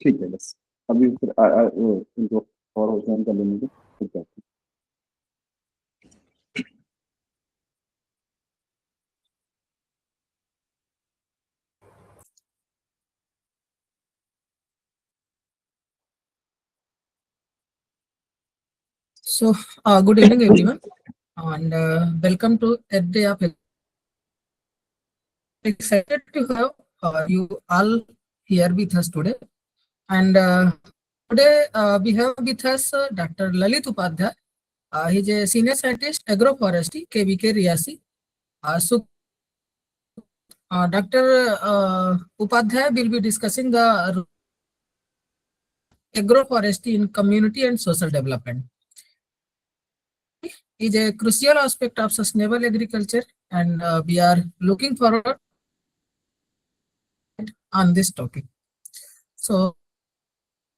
ठीक है, बस अभी फिर इनको और ऑफलाइन कर लेंगे फिर क्या। So, good evening, everyone, and welcome to Earth Day of Health. Excited to have you all here with us today. And today we have with us Dr. Lalit Upadhyay. He's a senior scientist, agroforestry, KVK Riyasi. So, Dr. Upadhyay will be discussing the agroforestry in community and social development. Is a crucial aspect of sustainable agriculture, and we are looking forward on this topic. So,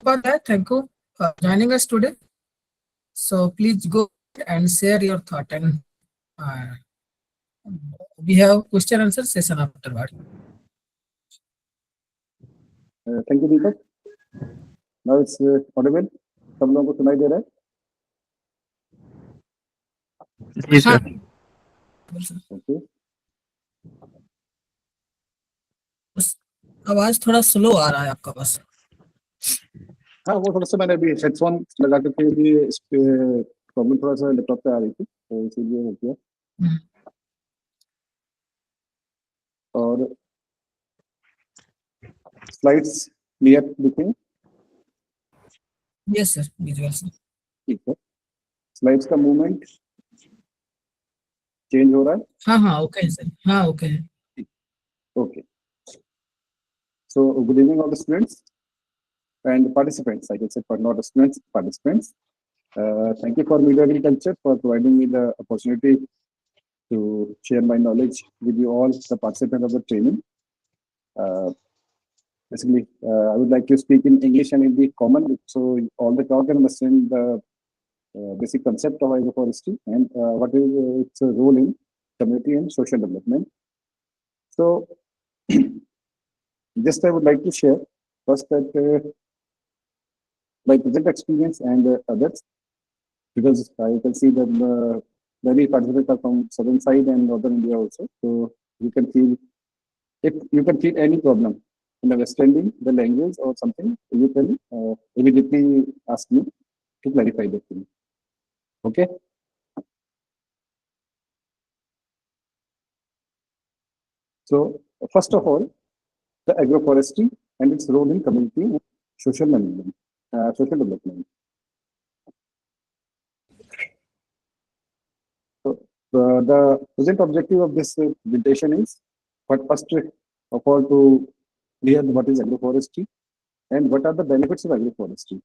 Upadhyay, thank you for joining us today. So, please go ahead and share your thought, and uh, we have question answer session afterward. Thank you Deepak. Now it's Audible, सब लोगों को सुनाई दे रहा है? जी sir. Okay, आवाज थोड़ा slow आ रहा है आपका बस। हाँ वो थोड़ा सा मैंने अभी हेडफोन लगा के भी इस पे प्रॉब्लम थोड़ा सा लैपटॉप पे आ रही थी तो इसीलिए हो गया। और स्लाइड्स क्लियर दिखें? Yes sir, visual sir. ठीक है, स्लाइड्स का मूवमेंट चेंज हो रहा है? हाँ हाँ ओके है सर, हाँ ओके है। Okay, so good evening all the students and participants, I can say, but not students, participants. Thank you for Media Agriculture for providing me the opportunity to share my knowledge with you all, the participants of the training. Basically, I would like to speak in English and Hindi common, so all the talk can understand the basic concept of agroforestry and what is its role in community and social development. So, just I would like to share first that my present experience and others, because I can see that many participants are from southern side and northern India also. So you can feel, if you can feel any problem in understanding the language or something, you can immediately ask me to clarify the thing. Okay. So first of all, the agroforestry and its role in community and social management, social development. So the present objective of this presentation is, but first of all, to clear what is agroforestry and what are the benefits of agroforestry,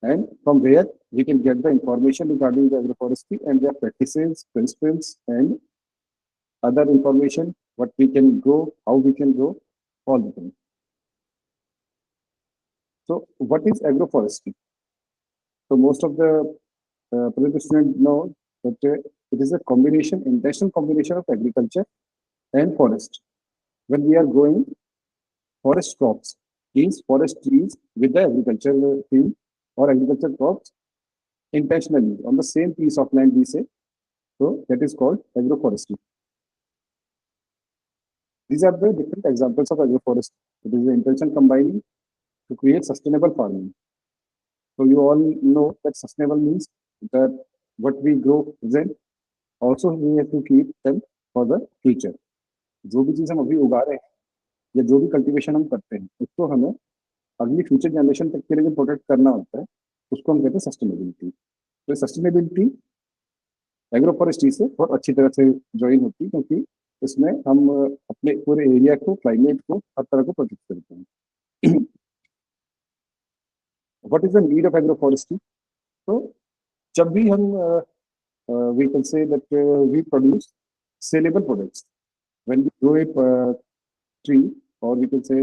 and from where we can get the information regarding the agroforestry and their practices, principles, and other information, what we can grow, how we can grow, all the things. So what is agroforestry? So most of the present students know that it is a combination, intentional combination of agriculture and forest. When we are growing forest crops, means forest trees with the agricultural field or agricultural crops intentionally on the same piece of land, we say. So that is called agroforestry. These are the different examples of agroforestry. It is the intention combining to create sustainable farming. So you all know that sustainable means that what we grow present, also we have to keep them for the future. जो भी चीज हम अभी उगा रहे हैं या जो भी कल्टीवेशन हम करते हैं उसको हमें अगली फ्यूचर जनरेशन तक के लिए प्रोटेक्ट करना होता है, उसको हम कहते हैं सस्टेनेबिलिटी। तो सस्टेनेबिलिटी एग्रोफॉरेस्ट्री से बहुत अच्छी तरह से ज्वाइन होती है, क्योंकि इसमें हम अपने पूरे एरिया को, क्लाइमेट को, हर तरह को प्रोटेक्ट करते हैं। What is the need of agroforestry? तो जब भी हम we can say that we produce saleable products when we grow a tree, or we can say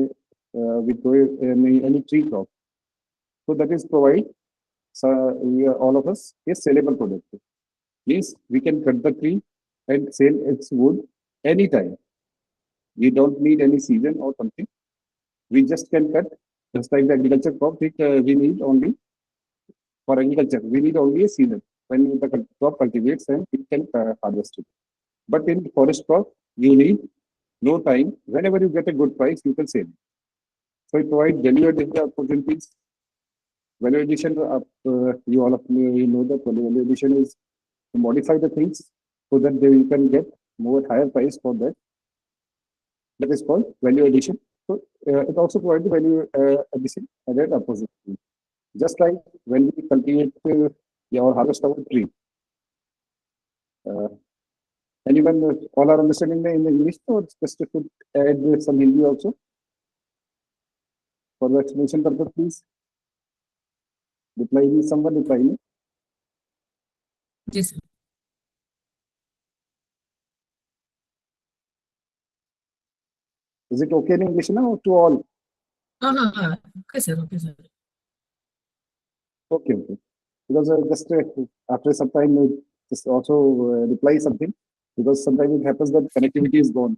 we grow any tree crop, so that is provide we are, all of us, a sellable product. Means we can cut the tree and sell its wood anytime. We don't need any season or something. We just can cut Just like the agriculture crop, we need only for agriculture, we need only a season when the crop cultivates and it can harvest it. But in forest crop, you need no time. Whenever you get a good price, you can sell it. So it provides value addition opportunities. Value addition, you all of you know that value addition is to modify the things so that you can get more higher price for that. That is called value addition. So it also provides the value addition added opportunity. Just like when we cultivate or harvest our tree. Anyone all are understanding in the English or just to add some Hindi also for the explanation purpose, please. Reply me, someone reply me. Yes, sir. Is it okay in English now to all? Okay, sir. Okay, sir. Okay, okay. Because just after some time, just also reply something because sometimes it happens that connectivity is gone.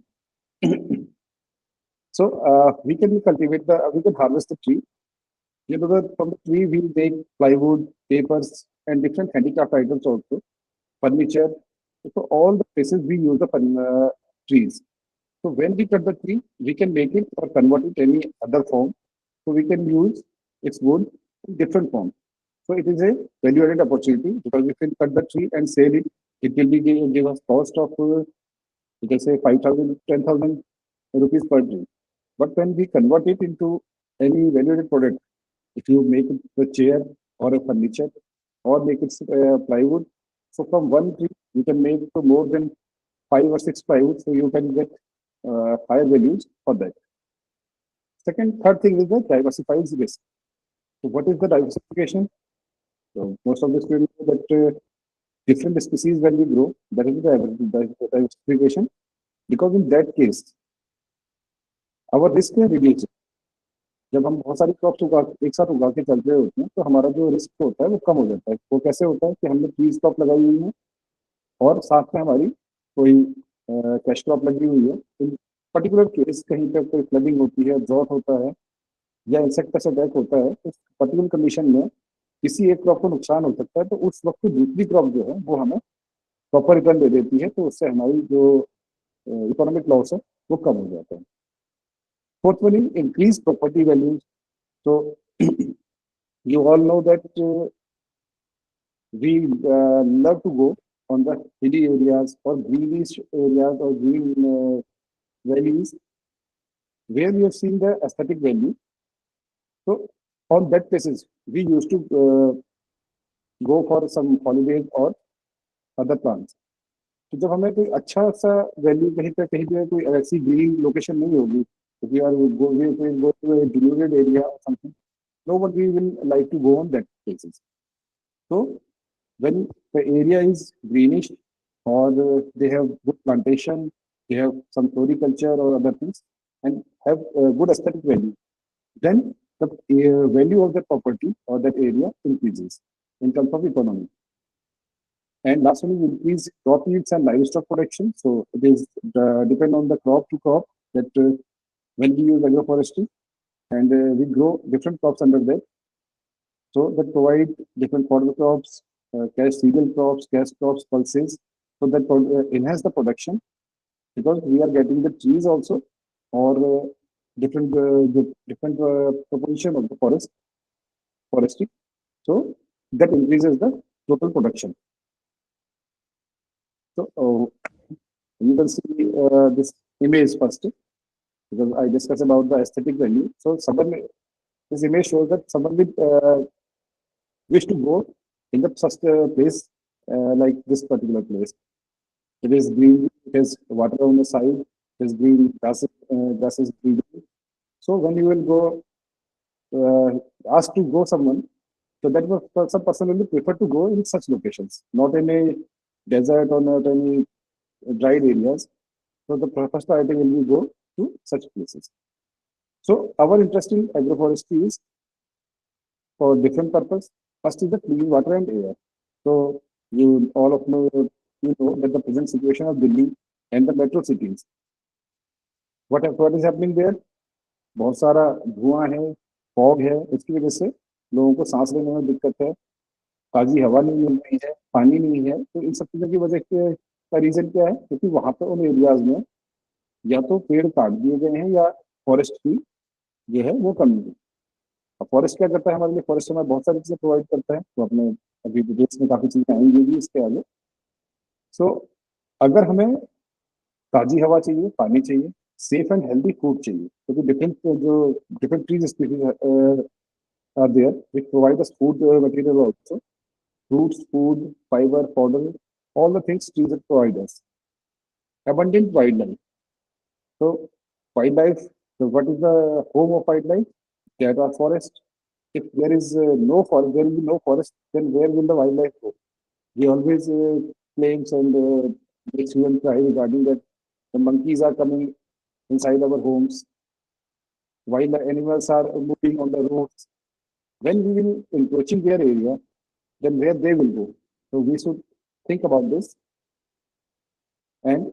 So we can cultivate we can harvest the tree. You know that from the tree we make plywood, papers, and different handicraft items also, furniture. So all the places we use the trees. So when we cut the tree, we can make it or convert it any other form. So we can use its wood in different forms. So it is a value-added opportunity because if we cut the tree and sell it, it will be give us cost of you can say 5,000, 10,000 rupees per tree. But when we convert it into any value-added product, if you make it a chair or a furniture or make it plywood, so from one tree you can make more than 5 or 6 plywood, so you can get higher values for that. Second, third thing is the diversifies risk. So what is the diversification? So most of the students know that different species when we grow, that is the diversification. Because in that case, our risk will reduce. जब हम बहुत सारी crops एक साथ उगा के चल रहे होते हैं तो हमारा जो रिस्क होता है वो कम हो जाता है। वो कैसे होता है कि हमने ट्रीज क्रॉप लगाई हुई है और साथ में हमारी कोई कैश क्रॉप लगी हुई है। इन पर्टिकुलर केस कहीं पर कोई फ्लडिंग होती है, ड्रॉट होता है या इंसेक्ट का अटैक होता है, तो पर्टिकुलर कंडीशन में किसी एक क्रॉप को नुकसान हो सकता है, तो उस वक्त दूसरी क्रॉप जो है वो हमें प्रॉपर रिटर्न दे देती है, तो उससे हमारी जो इकोनॉमिक लॉस है वो कम हो जाता है। Fourthly, increase property values. So you all know that we love to go on the hilly areas or greenish areas or green valleys where we have seen the aesthetic value. So on that basis, we used to go for some holidays or other plans. तो जब हमें कोई अच्छा सा value कहीं पे कोई ऐसी ग्रीन लोकेशन नहीं होगी, if we are going to a denuded area or something, nobody will like to go on that places. So when the area is greenish or they have good plantation, they have some floriculture or other things and have good aesthetic value, then the value of that property or that area increases in terms of economy. And lastly, we increase crop yields and livestock production. So it is depend on the crop to crop that when we use agroforestry and we grow different crops under that. So that provide different fodder crops, cash cereal crops, cash crops, pulses. So that enhance the production because we are getting the trees also or different proportion of the forestry. So that increases the total production. So you can see this image first because I discussed about the aesthetic value. So this image shows that someone will wish to go in the such place like this particular place. It is green, it has water on the side, it is green, grasses green. So when you will go, ask to go someone, so that some person will prefer to go in such locations, not in a desert or not any dried areas. So the first priority will be go to such places. So our interest in agroforestry is for different purpose. First is the clean water and air. So you all of you know that the present situation of Delhi and the metro cities. What is happening there? बहुत सारा धुआं है, fog है, उसकी वजह से लोगों को सांस लेने में दिक्कत है, ताज़ी हवा नहीं मिल रही है, पानी नहीं है। तो इन सब चीज़ों की वजह के का रीज़न क्या है? क्योंकि वहाँ पे उन एरियाज़ में या तो पेड़ काट दिए गए हैं या फॉरेस्ट की जो है वो कमी है। अब फॉरेस्ट क्या करता है हमारे लिए? फॉरेस्ट हमें बहुत सारी चीज़ें प्रोवाइड करता है, तो अपने अभी डिटेल्स में काफ़ी चीज़ें आएंगी भी इसके आगे। सो अगर हमें ताज़ी हवा चाहिए, पानी चाहिए, सेफ एंड हेल्दी फूड चाहिए, क्योंकि different trees species are there which provide us food material also, fruits, food, fiber, fodder, all the things trees provide us. Abundant wildlife. So, wildlife, so what is the home of wildlife? That are forest. If there is no forest, there will be no forest, then where will the wildlife go? We always claims and make students cry regarding that the monkeys are coming inside our homes, while the animals are moving on the roads. When we will encroaching their area, then where they will go? So we should think about this. And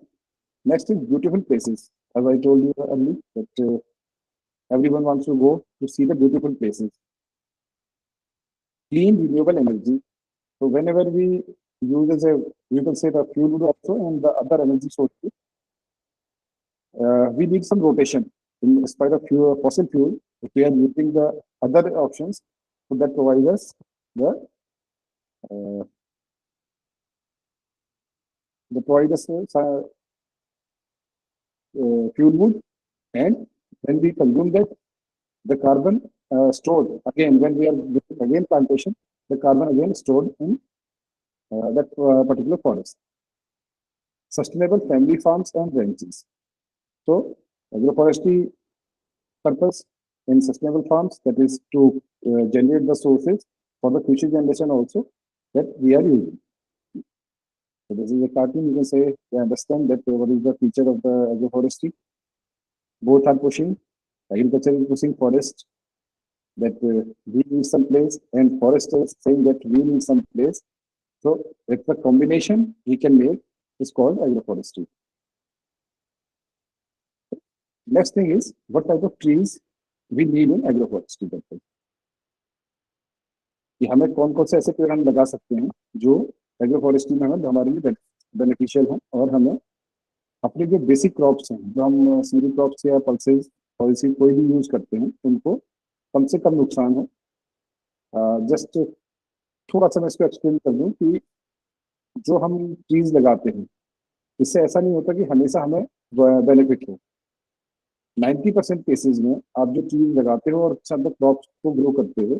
next is beautiful places. As I told you earlier, that everyone wants to go to see the beautiful places. Clean renewable energy. So whenever we use as a, we can say the fuel wood also and the other energy sources, we need some rotation. In spite of fossil fuel, if we are using the other options, so that provides us uh, the provide us fuel wood, and when we consume that, the carbon stored again when we are doing again plantation, the carbon again stored in that particular forest. Sustainable family farms and ranches. So agroforestry purpose in sustainable farms, that is to generate the sources for the future generation also that we are using. So this is a cartoon. You can say they understand that what is the feature of the agroforestry. Both are pushing. Agriculture is pushing forest, that we need some place, and foresters saying that we need some place. So it's a combination we can make is called agroforestry. Next thing is what type of trees we need in agroforestry. कि हमें कौन कौन से ऐसे पेड़ हम लगा सकते हैं जो एग्रोफॉरेस्ट्री में हमें हमारे लिए बेनिफिशियल हैं, और हमें अपने जो बेसिक क्रॉप्स हैं, जो हम सीरी क्रॉप्स या पल्सेस पॉलिसी कोई भी यूज करते हैं, उनको कम से कम नुकसान हो। जस्ट थोड़ा सा मैं इसको एक्सप्लेन कर दूं कि जो हम ट्रीज लगाते हैं, इससे ऐसा नहीं होता कि हमेशा हमें बेनिफिट हो। 90% केसेस में आप जो ट्रीज लगाते हो और सब क्रॉप्स को ग्रो करते हो,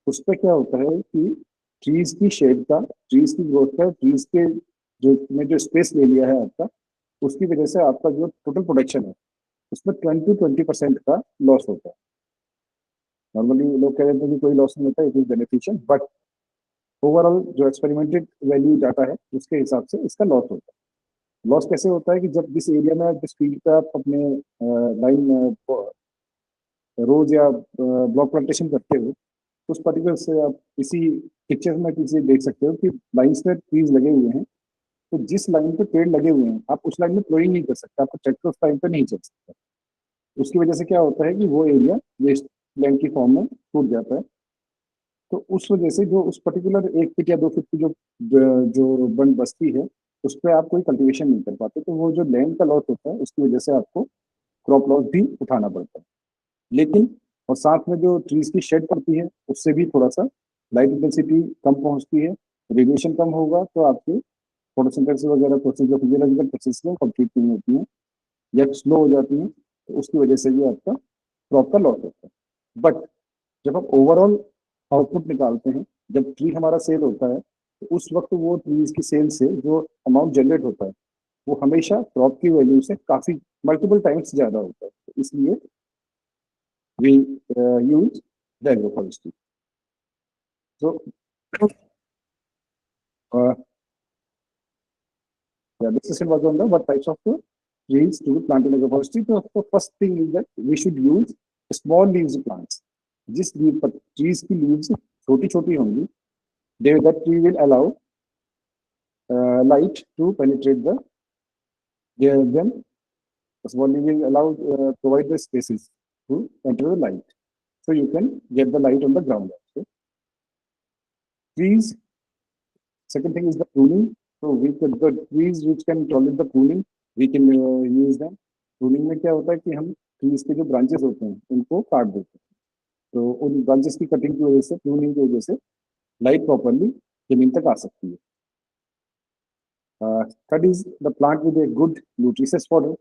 उस पर क्या होता है कि ट्रीज की शेड का, ट्रीज की ग्रोथ का, ट्रीज के जो स्पेस ले लिया है आपका, उसकी वजह से आपका जो टोटल प्रोडक्शन है उसमें 20% का लॉस होता है। नॉर्मली लोग कह देते हैं कि कोई लॉस नहीं होता, it is beneficial, but overall जो एक्सपेरिमेंटेड वैल्यू डाटा है उसके हिसाब से इसका लॉस होता है। लॉस कैसे होता है कि जब जिस एरिया में जिस फील्ड पे आप अपने लाइन रोज या ब्लॉक प्लांटेशन करते हो, उस पर्टिकुलर से आप इसी पिक्चर में किसी देख सकते हो कि लाइन्स में ट्रीज लगे हुए हैं, तो जिस लाइन पे पेड़ लगे हुए हैं आप उस लाइन में प्लोइंग नहीं कर सकते, आपका ट्रैक्टर उस लाइन पे नहीं चल सकता। उसकी वजह से क्या होता है कि वो एरिया वेस्ट लैंड की फॉर्म में टूट जाता है। तो उस वजह से जो उस पर्टिकुलर 1 फीट या 2 फीट की जो बंद बस्ती है, उस पर आप कोई कल्टीवेशन नहीं कर पाते, तो वो जो लैंड का लॉस होता है उसकी वजह से आपको क्रॉप लॉस भी उठाना पड़ता है। लेकिन और साथ में जो ट्रीज की शेड पड़ती है उससे भी थोड़ा सा लाइट इंटेंसिटी कम पहुंचती है, रेडिएशन कम होगा, तो आपकी फोटोसिंथेसिस वगैरह प्रोसेस जो फिजियोलॉजिकल प्रोसेस है कंप्लीट नहीं होती है या स्लो हो जाती है, तो उसकी वजह से भी आपका क्रॉप का लॉस होता है। बट जब हम ओवरऑल आउटपुट निकालते हैं, जब ट्री हमारा सेल होता है, तो उस वक्त वो ट्रीज की सेल से जो अमाउंट जनरेट होता है वो हमेशा क्रॉप की वैल्यू से काफी मल्टीपल टाइम्स ज्यादा होता है। तो इसलिए we use the agroforestry. So, uh, the discussion was on the what types of trees to be planted in agroforestry. So, the first thing is that we should use small leaves plants. जिस trees की leaves छोटी छोटी होंगी, that tree will allow light to penetrate then small leaf will allow provide the spaces to enter the light. so you can get the light on the ground also. Trees, second thing is the pruning. So the trees which can tolerate the pruning, we can use them. Pruning में क्या होता है कि हम trees के जो branches होते हैं उनको काट देते हैं, तो उन branches की cutting की वजह से, pruning की वजह से light properly जमीन तक आ सकती है. Third is the plant with a good nutritious fodder.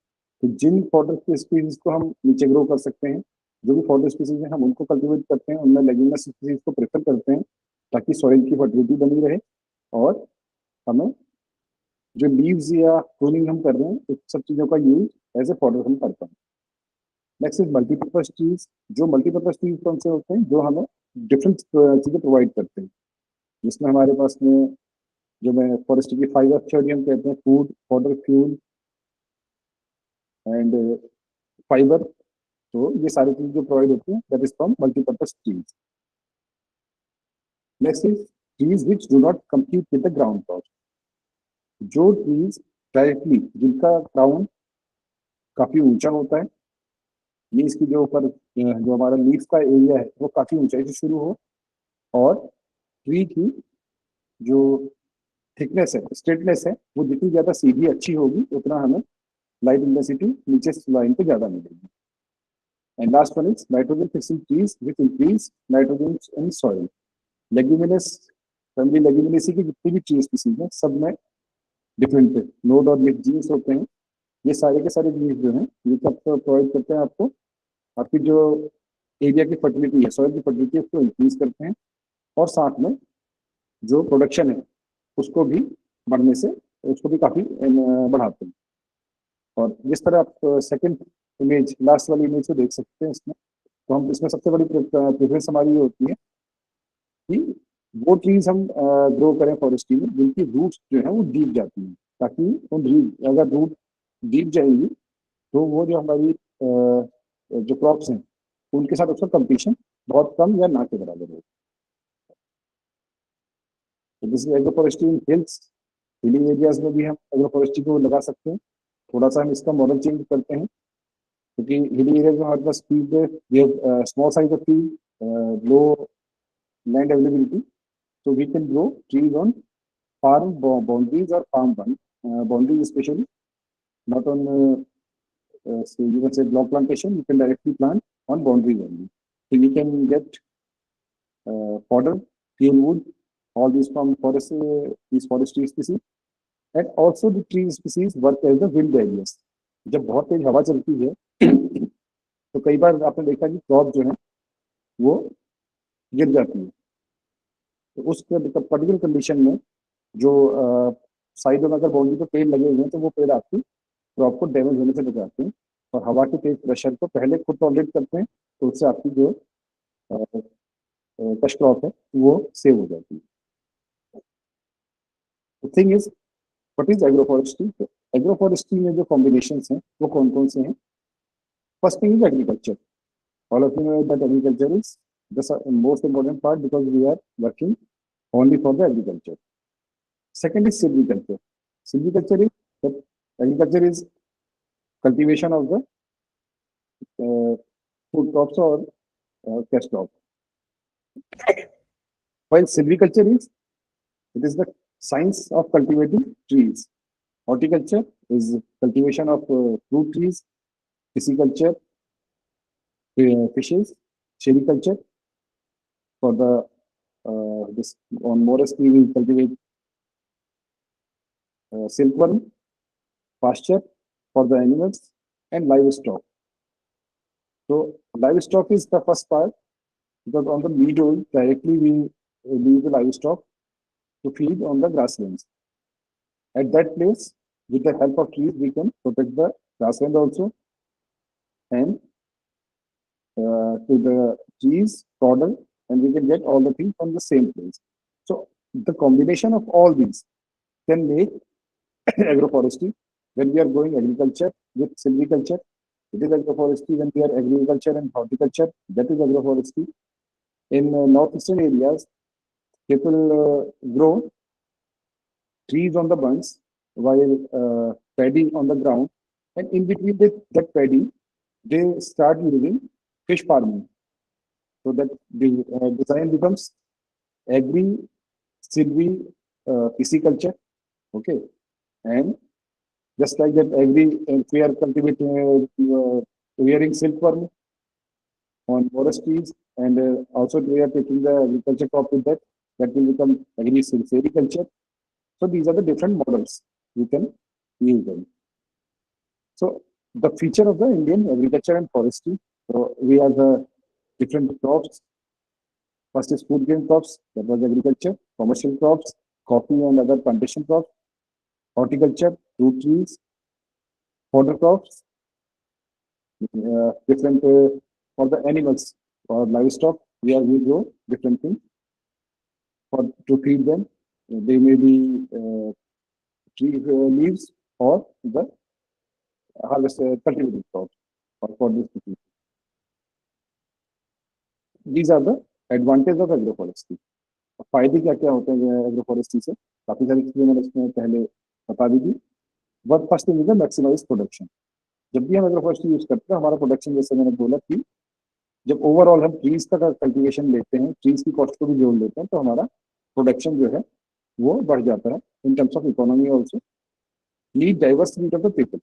तो जिन फॉडर स्पीसीज को हम नीचे ग्रो कर सकते हैं, जो भी फॉडर स्पीसीज हैं हम उनको कल्टीवेट करते हैं, उनमें लेग्यूमिनस स्पीसीज को प्रेफर करते हैं ताकि सॉइल की फर्टिलिटी बनी रहे और हमें जो लीव्स या प्रूनिंग हम कर रहे हैं उस सब चीज़ों का यूज एज ए फॉडर हम करते हैं. Next is multipurpose trees. जो मल्टीपर्पज ट्रीज कौन से होते हैं, जो हमें डिफरेंट चीज़ें प्रोवाइड करते हैं, जिसमें हमारे पास में जो मैं फॉरेस्ट की 5 थ्योरी हम कहते हैं, food, fodder, fuel and fibre. तो ये सारी चीज जो प्रोवाइड होती है that is from multipurpose trees. Next is trees which do not compete with the ground top. जो ट्रीज डायरेक्टली, जिनका क्राउन काफी ऊंचा होता है, मीन्स की जो ऊपर जो हमारा लीफ का एरिया है वो काफी ऊंचाई से शुरू हो, और ट्री की जो थिकनेस है, स्ट्रेटनेस है, वो जितनी ज्यादा सीधी अच्छी होगी उतना हमें लाइट इंटेंसिटी नीचे लाइन पे ज्यादा मिलेगी. And last one is nitrogen fixing trees which increase nitrogen in soil. Leguminous family, leguminosae की जितनी भी ट्री स्पीसीज हैं सब में डिफरेंट नोड और लीफ जीन्स होते हैं. ये सारे के सारे जीन्स जो हैं ये सब प्रोवाइड करते हैं आपको, आपकी जो एरिया की फर्टिलिटी है, सॉइल की फर्टिलिटी उसको इंक्रीज करते हैं, और साथ में जो प्रोडक्शन है उसको भी बढ़ने से उसको भी काफी बढ़ाते हैं. और जिस तरह आप सेकंड इमेज, लास्ट वाली इमेज को देख सकते हैं इसमें, तो हम इसमें सबसे बड़ी प्रेफरेंस हमारी ये होती है कि वो ट्रीज हम ग्रो करें फॉरेस्ट्री में जिनकी रूट्स जो है वो डीप जाती हैं, ताकि उन अगर रूट डीप जाएगी तो वो जो हमारी जो क्रॉप्स हैं उनके साथ उसका कंपटीशन बहुत कम या ना के बराबर हो. This is agroforestry in hills. Hilly areas में भी हम एग्रोफॉरेस्ट्री को लगा सकते हैं. थोड़ा सा हम इसका मॉडल चेंज करते हैं, क्योंकि हिली एरियाज में हमारे पास फील्ड है, small size of field, low land availability, so we can grow trees on farm boundaries or farm boundaries especially, not on so you can say block plantation. You can directly plant on boundaries only, so we can get fodder, fuel wood, all these from forest, these forestry species. And also the tree species work as the wind barriers. जब बहुत तेज हवा चलती है तो कई बार आपने देखा कि क्रॉप जो है वो गिर जाती है. तो उस पर्टिकुलर कंडीशन में जो साइड में अगर बाउंड्री पे पेड़ लगे हुए हैं तो वो पेड़ आपकी क्रॉप को डैमेज होने से बचाते हैं, और हवा के तेज प्रेशर को पहले खुद टॉलरेट करते हैं, तो उससे आपकी जो कश क्रॉप है वो सेव हो जाती है. The thing is what is agroforestry. Agroforestry में जो कॉम्बिनेशन हैं वो कौन कौन से हैं. First thing is agriculture. All of you know that agriculture is the most important part because we are working only for the agriculture. Second is silviculture. Silviculture is that agriculture is cultivation of the food crops or cash crop. While silviculture is the science of cultivating trees. Horticulture is cultivation of fruit trees. Pisciculture, fishes. Sericulture, for the this on forestry we cultivate silkworm, pasture for the animals, and livestock. So livestock is the first part, because on the meadow directly we leave the livestock to feed on the grasslands. At that place, with the help of trees, we can protect the grassland also, and to the trees, fodder, and we can get all the things from the same place. So the combination of all these can make agroforestry. When we are going agriculture with silviculture, it is agroforestry. When we are agriculture and horticulture, that is agroforestry. In northeastern areas, people grow trees on the bunds while paddy on the ground, and in between that paddy, they start using fish farming. So that the design becomes agri, silvi, pisciculture. Okay, and just like that, we are cultivating, wearing silkworm on forest trees, and also we are taking the agriculture crop with that. That will become agri silviculture. So these are the different models we can use them. So the feature of the Indian agriculture and forestry. So we have the different crops. First is food grain crops, that was agriculture, commercial crops, coffee and other plantation crops, horticulture, fruit trees, fodder crops, different for the animals or livestock. We grow different things for to feed them. They may be tree leaves or the harvest cultivated crops or for this. These are the advantages of agroforestry. फायदे क्या क्या होते हैं agroforestry से, काफी सारी चीजें मैंने इसमें पहले बता दी थी. Work first thing is maximise production. जब भी हम एग्रोफॉरेस्ट्री यूज करते हैं हमारा प्रोडक्शन, जैसे मैंने बोला कि जब ओवरऑल हम ट्रीज का कल्टीवेशन लेते हैं, ट्रीज की कॉस्ट को भी जोड़ लेते हैं, तो हमारा प्रोडक्शन जो है वो बढ़ जाता है. In terms of economy also need diverse need of the people.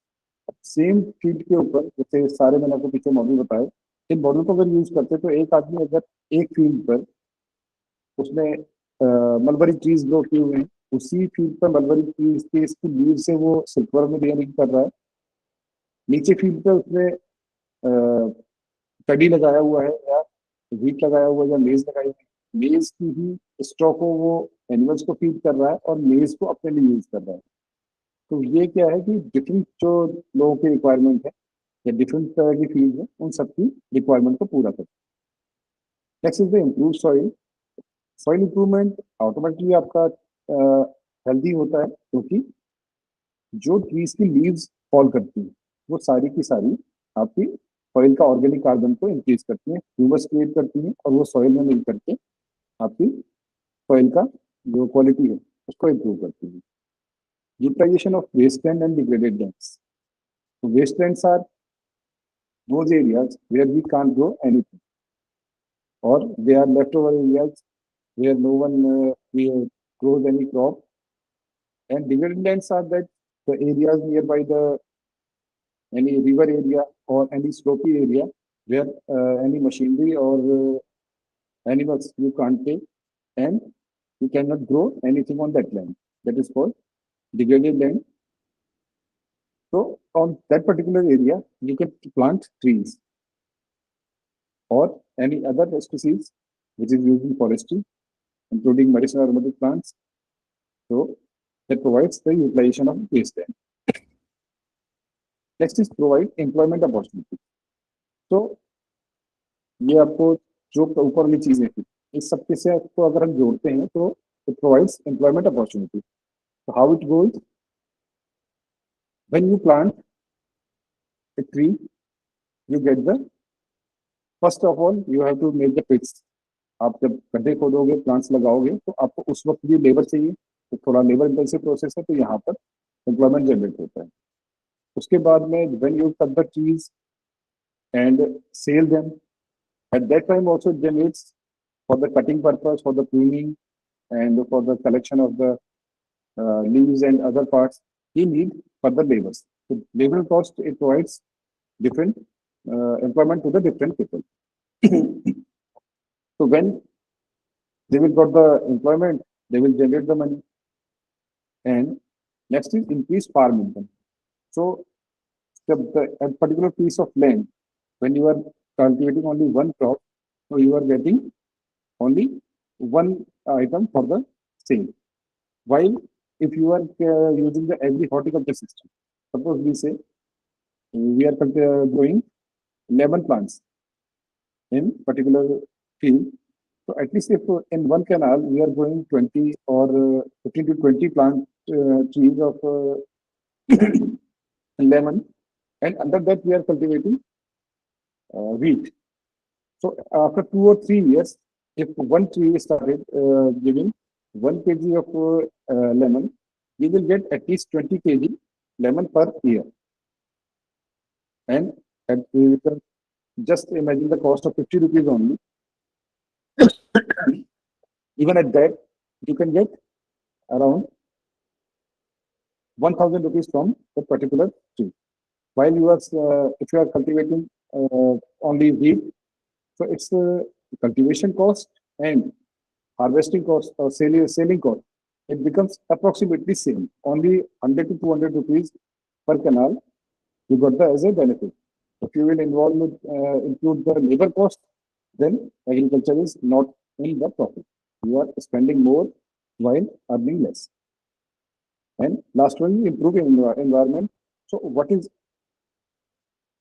Same field के ऊपर जैसे सारे मैंने आपको पीछे मॉडल बताए, इन मॉडल को अगर यूज करते हैं तो एक आदमी अगर एक फील्ड पर उसमें मलबरी ट्रीज ग्रो किए हुए हैं, उसी फील्ड पर मलबरी ट्रीज के इसकी लीव से वो सिल्कवर्म में रियरिंग कर रहा है. नीचे फील्ड पे उसने कड़ी लगाया हुआ है या व्हीट लगाया हुआ है या मेज लगाई हुई है. मेज की ही स्टॉक को वो एनिमल्स को फीड कर रहा है और मेज को अपने लिए यूज कर रहा है. तो ये क्या है कि डिफरेंट जो लोगों की रिक्वायरमेंट है या डिफरेंट तरह की फील्ड है, उन सबकी रिक्वायरमेंट को पूरा करता है. Next is the improve soil. Soil improvement automatically आपका हेल्दी होता है, क्योंकि जो ट्रीज की लीव्स फॉल करती हैं वो सारी की सारी आपकी सॉइल का ऑर्गेनिक कार्बन को इंक्रीज करती हैं, ह्यूमस क्रिएट करती हैं, और वो सॉइल में मिल करके आपकी सॉइल का जो क्वालिटी है उसको इम्प्रूव करती है. Utilisation of wasteland and degraded lands. तो wastelands are those areas where we can't grow anything, or they are leftover areas where no one grows any crop. And degraded lands are that the areas nearby the any river area or any slopy area where any machinery or animals you can't take, and you cannot grow anything on that land. That is called degraded land. So on that particular area, you can plant trees or any other species which is used in forestry, including medicinal aromatic plants. So that provides the utilization of wasteland. Next is provide employment opportunity. तो ये आपको जो ऊपर की चीजें थी, इस सब के से आपको अगर हम जोड़ते हैं तो it provides employment opportunity. So how it goes? When you plant a tree, you get the first of all you have to make the pits. आप जब गड्ढे खोदोगे, प्लांट्स लगाओगे, तो आपको उस वक्त भी लेबर चाहिए, तो थोड़ा लेबर इंटेंसिव प्रोसेस है, तो यहाँ पर एम्प्लॉयमेंट जनरेट होता है. उसके बाद में when you cut the trees and sell them, at that time also it generates for the cutting purpose, for the pruning, and for the collection of the leaves and other parts. You need further labors. So labor cost, it provides different employment to the different people. So when they will got the employment, they will generate the money. And next is increase farm income. So a particular piece of land, when you are cultivating only one crop, so you are getting only one item for the same. While if you are using the agri horticulture system, suppose we say we are growing lemon plants in particular field. So at least if in one canal we are growing 20 or 15 to 20 plant trees of lemon, and under that we are cultivating wheat. So after 2 or 3 years, if one tree started giving 1 kg of lemon, you will get at least 20 kg lemon per year. And you can just imagine the cost of 50 rupees only. Even at that, you can get around 1,000 rupees from that particular tree. While you are, if you are cultivating only wheat, so it's cultivation cost and harvesting cost or selling cost. It becomes approximately same. Only 100 to 200 rupees per canal you got the as a benefit. If you will include the labor cost, then agriculture is not in the profit. You are spending more while earning less. And last one, improving environment. So what is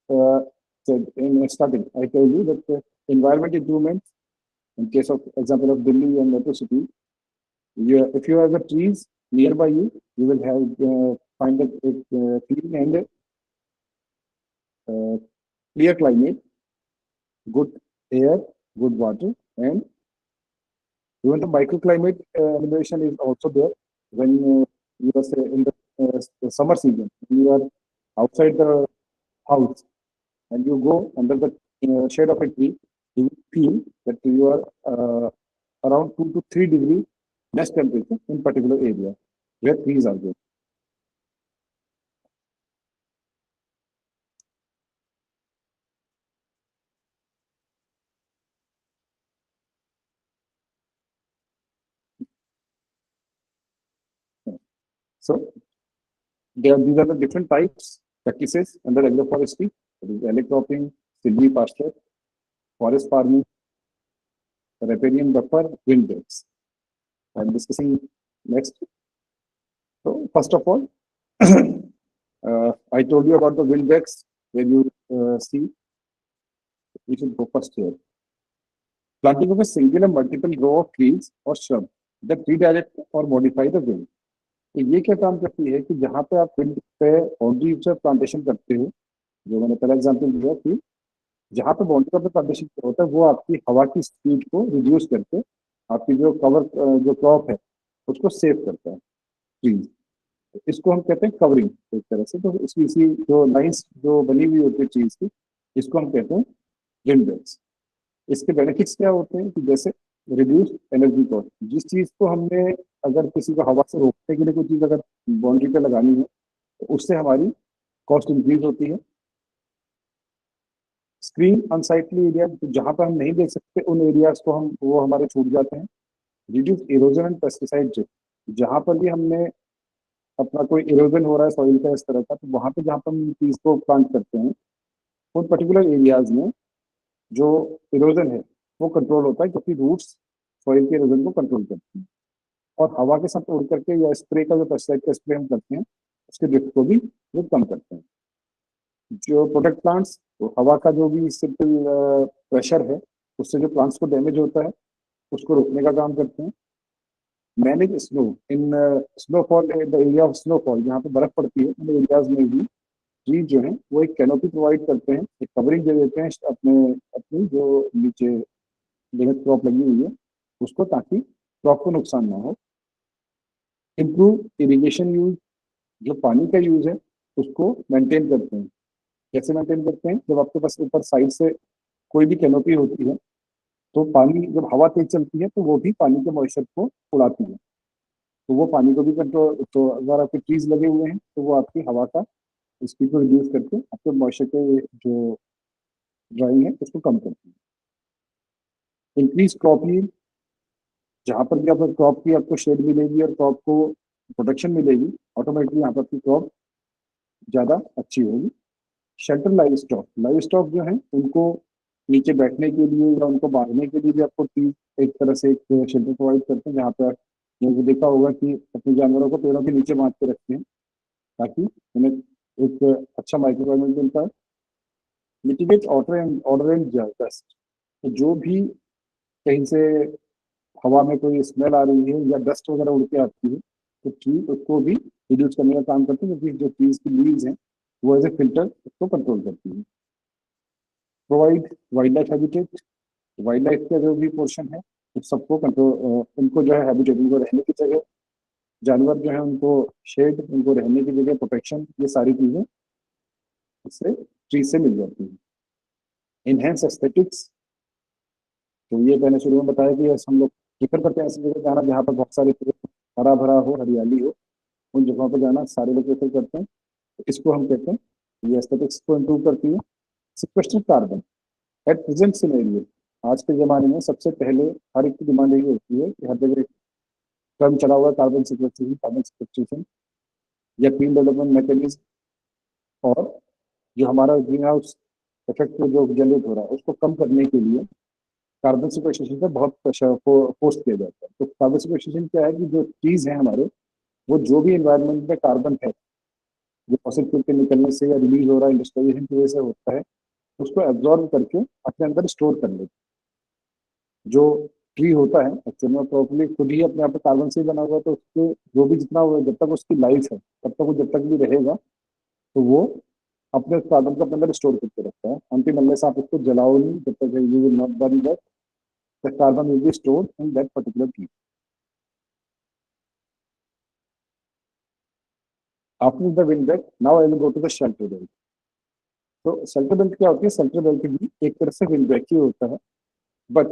said in starting? I told you that environment improvement, in case of example of Delhi and metro city, if you have the trees nearby you, you will have find a clean and clear climate, good air, good water, and even the microclimate elevation is also there. When you are say in the summer season, you are outside the house and you go under the shade of a tree, you will feel that you are around 2 to 3 degrees less temperature in particular area where trees are there. So these are the different types practices under agroforestry. That is alley cropping, silvipasture, forest farming, riparian buffer, windbreaks. I'm discussing next. So first of all, I told you about the windbreaks. When you see, we should go first here. Planting of a single and multiple row of trees or shrub that redirect or modify the wind. तो ये क्या काम करती है कि जहाँ पे आप फील्ड पे बाउंड्री से प्लांटेशन करते हो, जो मैंने पहला एग्जांपल दिया कि जहाँ पे बाउंड्री पे प्लांटेशन होता है वो आपकी हवा की स्पीड को रिड्यूस करके आपकी जो जो क्रॉप है उसको सेव करता है ट्रीज. इसको हम कहते हैं कवरिंग एक तरह से. तो इसी जो लाइंस जो बनी हुई होती है चीज की, इसको हम कहते हैं विंडब्रेक्स. इसके बेनिफिट्स क्या होते हैं कि जैसे रिड्यूस एनर्जी कॉस्ट. जिस चीज को हमने अगर किसी को हवा से रोकने के लिए कोई चीज अगर बाउंड्री पे लगानी है तो उससे हमारी कॉस्ट इंक्रीज होती है. स्क्रीन अनसाइटली एरिया, तो जहां पर हम नहीं देख सकते उन एरियाज को वो हमारे छूट जाते हैं. रिड्यूस इरोजन एंड पेस्टिसाइड, जहां पर भी हमने अपना कोई इरोजन हो रहा है सॉइल का इस तरह का, तो वहां पे जहां पर हम चीज को प्लांट करते हैं उन पर्टिकुलर एरियाज में जो इरोजन है वो कंट्रोल होता है, क्योंकि रूट्स सॉइल के इरोजन को कंट्रोल करती हैं. और हवा के साथ उड़ करके या स्प्रे का जो पेस्टिसाइड का स्प्रे हम करते हैं उसके ड्रिफ्ट को भी वो कम करते हैं. जो प्रोटेक्ट प्लांट्स, तो हवा का जो भी सिंपल प्रेशर है उससे जो प्लांट्स को डैमेज होता है उसको रोकने का काम करते हैं. Manage snow in snowfall, the area of snowfall, जहाँ पे बर्फ पड़ती है उन एरियाज में भी ट्रीज जो है वो एक कैनोपी प्रोवाइड करते हैं, एक कवरिंग दे देते हैं अपनी जो नीचे लिमिट क्रॉप लगी हुई है उसको, ताकि क्रॉप को नुकसान ना हो. इम्प्रूव इरिगेशन यूज, जो पानी का यूज है उसको मेंटेन करते हैं. कैसे मेंटेन करते हैं? जब आपके पास ऊपर साइड से कोई भी कैनोपी होती है तो पानी जब हवा तेज चलती है तो वो भी पानी के मॉइस्चर को उड़ाती है, तो वो पानी को भी कंट्रोल. तो अगर आपके ट्रीज लगे हुए हैं तो वो आपकी हवा का स्पीड को रिड्यूस करके आपके मॉइस्चर के जो ड्राइंग है उसको कम करती है. इंक्रीज क्रॉप यील्ड, जहाँ पर भी आपको क्रॉप की आपको शेड मिलेगी और क्रॉप को प्रोटेक्शन मिलेगी, ऑटोमेटिकली यहाँ पर आपकी क्रॉप ज़्यादा अच्छी होगी. शेल्टर लाइव स्टॉक जो है उनको नीचे बैठने के लिए या उनको बांधने के लिए भी आपको ट्री एक तरह से एक शेल्टर प्रोवाइड करते हैं, जहाँ पर आपने देखा होगा कि अपने जानवरों को पेड़ों के नीचे बांध के रखते हैं ताकि उन्हें एक अच्छा माइक्रोक्लाइमेट मिलता है. मिटिगेट ऑर्डर एंड डस्ट, तो जो भी कहीं से हवा में कोई स्मेल आ रही है या डस्ट वगैरह उड़ के आती है तो ट्री उसको भी रिड्यूस करने का काम करते हैं, क्योंकि जो ट्रीज की लीव्स हैं वो एज ए फिल्टर उसको कंट्रोल करती है. Provide wild life habitat, wild life का जो भी पोर्शन है उस सबको कंट्रोल, उनको जो है हैबिटेट, उनको रहने की जगह, जानवर जो है उनको शेड, उनको रहने की जगह, प्रोटेक्शन, ये सारी चीज़ें इससे ट्री से मिल जाती है. इनहेंस एस्थेटिक्स, तो ये मैंने शुरू में बताया कि हम लोग प्रिफर करते हैं ऐसी जगह जाना जहाँ पर बहुत सारे हरा भरा हो, हरियाली हो, उन जगहों पर जाना सारे लोग प्रेफर करते हैं। तो इसको हम कहते हैं, ये एस्थेटिक्स को इम्प्रूव करती है। सिक्वेस्ट्रेट कार्बन एट प्रेजेंट सिनेरियो, आज के ज़माने में सबसे पहले हर एक की डिमांड यही होती है कि हर जगह टर्म चला हुआ है कार्बन सिक्वेस्ट्रेशन या क्लीन डेवलपमेंट मैकेनिज्म, और जो हमारा ग्रीन हाउस इफेक्ट जो जनरेट हो रहा है उसको कम करने के लिए कार्बन सिक्वेस्ट्रेशन पर बहुत प्रेशर फोर्स किया जाता है। तो कार्बन सिक्वेस्ट्रेशन क्या है कि जो ट्रीज हैं हमारे, वो जो भी एनवायरनमेंट में कार्बन है जो फॉसिल फ्यूल के निकलने से या रिलीज हो रहा है इंडस्ट्रियलाइजेशन की वजह से होता है, उसको एब्जॉर्ब करके अपने अंदर स्टोर कर लेते हैं। जो ट्री होता है एक्चुअल में प्रॉपर्ली खुद ही अपने आप में कार्बन से ही बना हुआ है, तो उसके जो भी जितना हुआ जब तक उसकी लाइफ है तब तक वो जब तक भी रहेगा तो वो अपने कार्बन को अपने अंदर स्टोर करके रखता है। अनटिल अनलेस आप उसको जलाओ नहीं, जब तक you will not burn that, the carbon will be stored in that particular tree. After the wind belt, now I will go to the shelter belt. तो शेल्टर बेल्ट क्या होती है? शेल्टर बेल्ट भी एक तरह से विंड बैक ही होता है, बट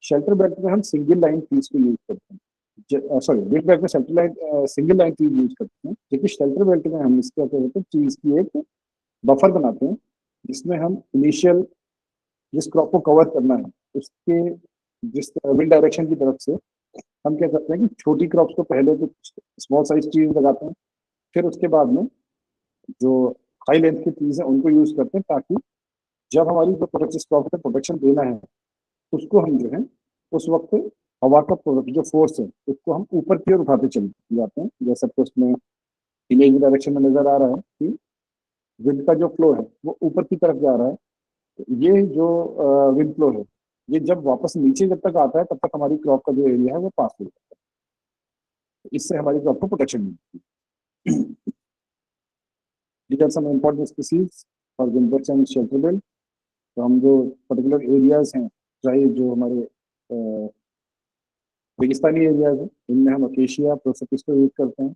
शेल्टर बेल्ट में हम सिंगल लाइन ट्रीज को यूज करते हैं। सॉरी, विंड बैक में shelter line single line trees use करते हैं, जबकि शेल्टर बेल्ट में हम इसका क्या कहते हैं, ट्रीज की एक बफर बनाते हैं जिसमें हम इनिशियल जिस क्रॉप को कवर करना है उसके जिस विंड डायरेक्शन की तरफ से हम क्या करते हैं कि छोटी क्रॉप्स को पहले तो स्मॉल साइज ट्रीज लगाते हैं, फिर उसके बाद में जो हाई लेंथ की ट्रीज है उनको यूज करते हैं, ताकि जब हमारी जो प्रोटेक्शन क्रॉप को प्रोटेक्शन देना है उसको हम जो है उस वक्त हवा का जो फोर्स है उसको हम ऊपर की ओर उठाते चले जाते हैं। जैसे आपको उसमें इमेज डायरेक्शन में नजर आ रहा है कि विंड का जो फ्लो है वो ऊपर की तरफ जा रहा है। तो ये जो विंड फ्लो है ये जब वापस नीचे जब तक आता है तब तक हमारी क्रॉप का जो एरिया है वो पास हो जाता है। तो इससे हमारी क्रॉप को प्रोटेक्शन मिलती है। These are some important species for windbirds and shelter belt। तो हम जो पर्टिकुलर एरियाज हैं, चाहे जो हमारे रेगिस्तानी एरियाज हैं, इनमें हम अकेशिया प्रोसोपिस को यूज करते हैं।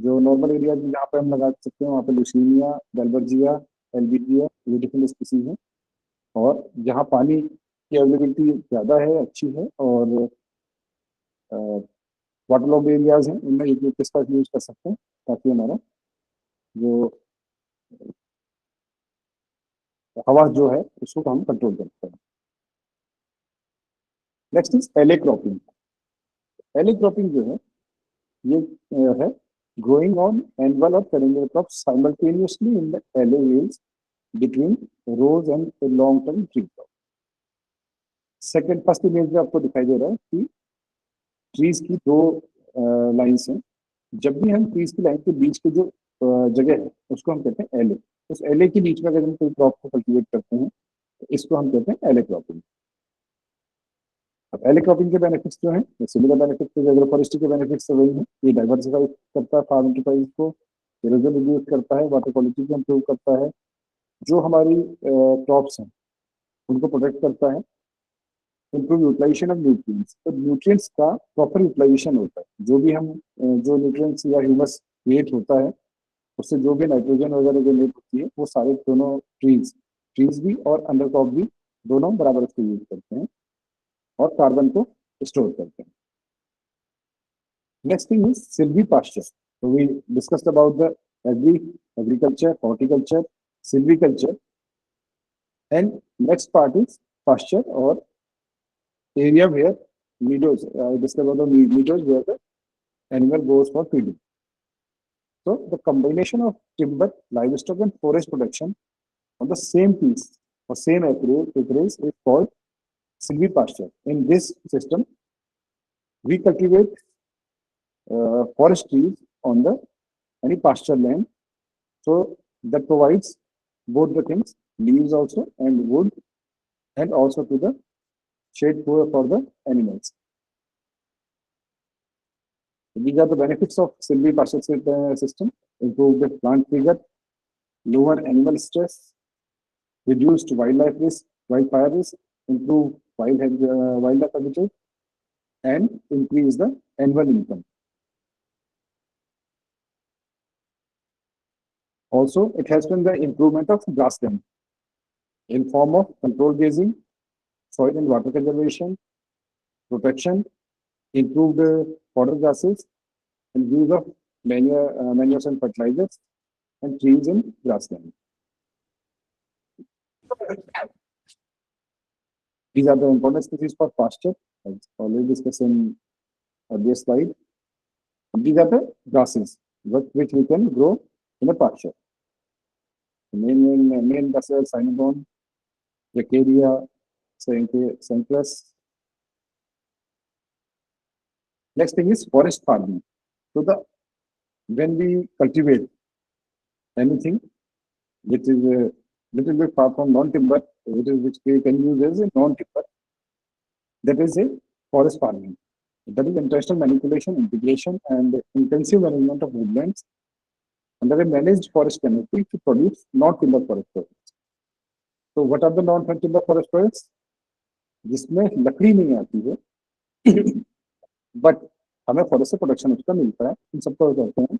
जो नॉर्मल एरियाज जहाँ पे हम लगा सकते हैं वहाँ पे लुसीनिया, डेल्बर्जिया, एल्बिजिया, ये डिफरेंट स्पीसीज हैं। और जहाँ पानी की अवेलेबिलिटी ज़्यादा है, अच्छी है, और वाटर लॉग एरियाज हैं, उनमें यूकेलिप्टस का यूज कर सकते हैं ताकि हमारा जो हवा जो है उसको हम कंट्रोल कर सकते हैं। नेक्स्ट इज एले क्रॉपिंग। एले क्रॉपिंग जो है ये है growing on annual or perennial crops simultaneously in the alley fields between rows and a long term tree crop। Second first image में आपको दिखाई दे रहा है कि ट्रीज की दो लाइन्स हैं। जब भी हम ट्रीज की लाइन के बीच की जो जगह है उसको हम कहते हैं एले। उस एले के बीच में अगर हम कोई क्रॉप को कल्टीवेट करते हैं तो इसको हम कहते हैं एले क्रॉपिंग। अब एले क्रॉपिंग के बेनिफिट्स जो हैं, सिमिलर बेनिफिट्स तो एग्रो फॉरेस्ट्री के बेनिफिट्स तो वही हैं। ये डाइवर्सिफाई करता है फार्म एंटरप्राइज को, इरोजन रिड्यूस करता है, वाटर क्वालिटी को इम्प्रूव करता है, जो हमारी क्रॉप्स हैं उनको प्रोटेक्ट करता है, इम्प्रूव यूटिलाइजेशन ऑफ न्यूट्रिएंट्स। तो न्यूट्रिएंट्स का प्रॉपर यूटिलाइजेशन होता है। जो भी हम जो न्यूट्रिएंट्स या ह्यूमस क्रिएट होता है उससे जो भी नाइट्रोजन वगैरह जनरेट होती है वो सारे दोनों ट्रीज ट्रीज भी और अंडर क्रॉप भी दोनों बराबर उसको यूज करते हैं और कार्बन को स्टोर करते हैं। Next thing is silviculture। So we discussed about the agriculture, horticulture, silviculture, and next part is pasture or area where meadows. I discussed about the meadows where the animal goes for feeding. So the combination of timber, livestock, and forest production on the same piece or same acreage is called silvipasture. In this system, we cultivate forest trees on the any pasture land, so that provides both the things, leaves also and wood, and also to the shade for the animals. These are the benefits of silvipasture system: improve the plant figure, lower animal stress, reduced wildlife risk, wildfire risk, improve wildlife habitat, and increase the annual income. Also, it has been the improvement of grassland in form of control grazing, soil and water conservation, protection, improved fodder grasses, and use of manures and fertilizers, and trees and grassland. These are the important species for pasture, as already discussed in earlier slide. These are the grasses which we can grow in a pasture. The main grasses: Cynodon, Bracharia, Cenchrus. Next thing is forest farming. So when we cultivate anything which is a little bit far from non-timber, which we can use as a non-timber, that is a forest farming. That is intentional manipulation, integration, and intensive management of woodlands under a managed forest canopy to produce non-timber forest products. So what are the non-timber forest products? जिसमें लकड़ी नहीं आती है but हमें forest से production उसका मिलता है, इन सबको कहते हैं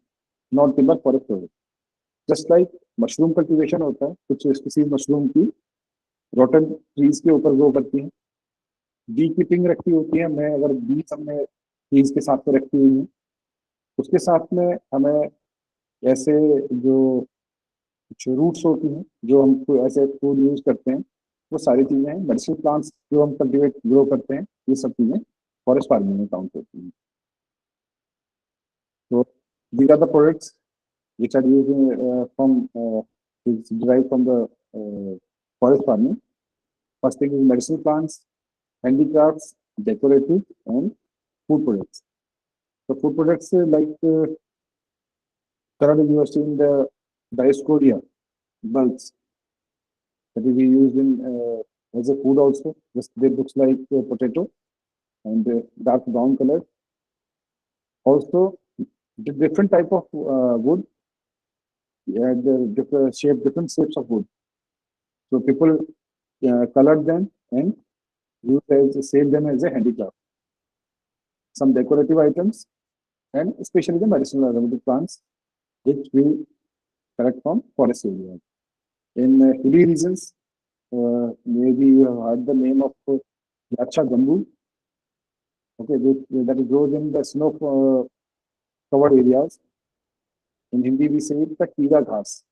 non timber forest product. Just like mushroom cultivation होता है, कुछ स्पीसीज मशरूम की रोटन ट्रीज के ऊपर ग्रो करती हैं. बी कीपिंग रखी होती है, मैं अगर बीज हमने ट्रीज के साथ में रखी हुई है, उसके साथ में हमें ऐसे जो कुछ रूट्स होती हैं जो हम ऐसे फूड यूज करते हैं, वो सारी चीजें हैं. मेडिसिन प्लांट्स जो हम कल्टीवेट ग्रो करते हैं, ये सब चीजें फॉरेस्ट फार्मिंग में काउंट होती हैं. तो these are the products which are used is derived from the forest farming. First thing is medicinal plants, handicrafts, decorative, and food products. So food products like currently you are seeing the Dioscorea bulbs that will be used in as a food also. Just they looks like potato and dark brown color. Also, the different type of wood, and different shapes of wood. So people colored them and sell them as a handicraft. Some decorative items, and especially the medicinal aromatic plants, which we collect from forest areas. In hilly regions, maybe you have heard the name of Yacha Gambu. Okay, that grows in the snow covered areas. In Hindi, we say it the Kira Ghas.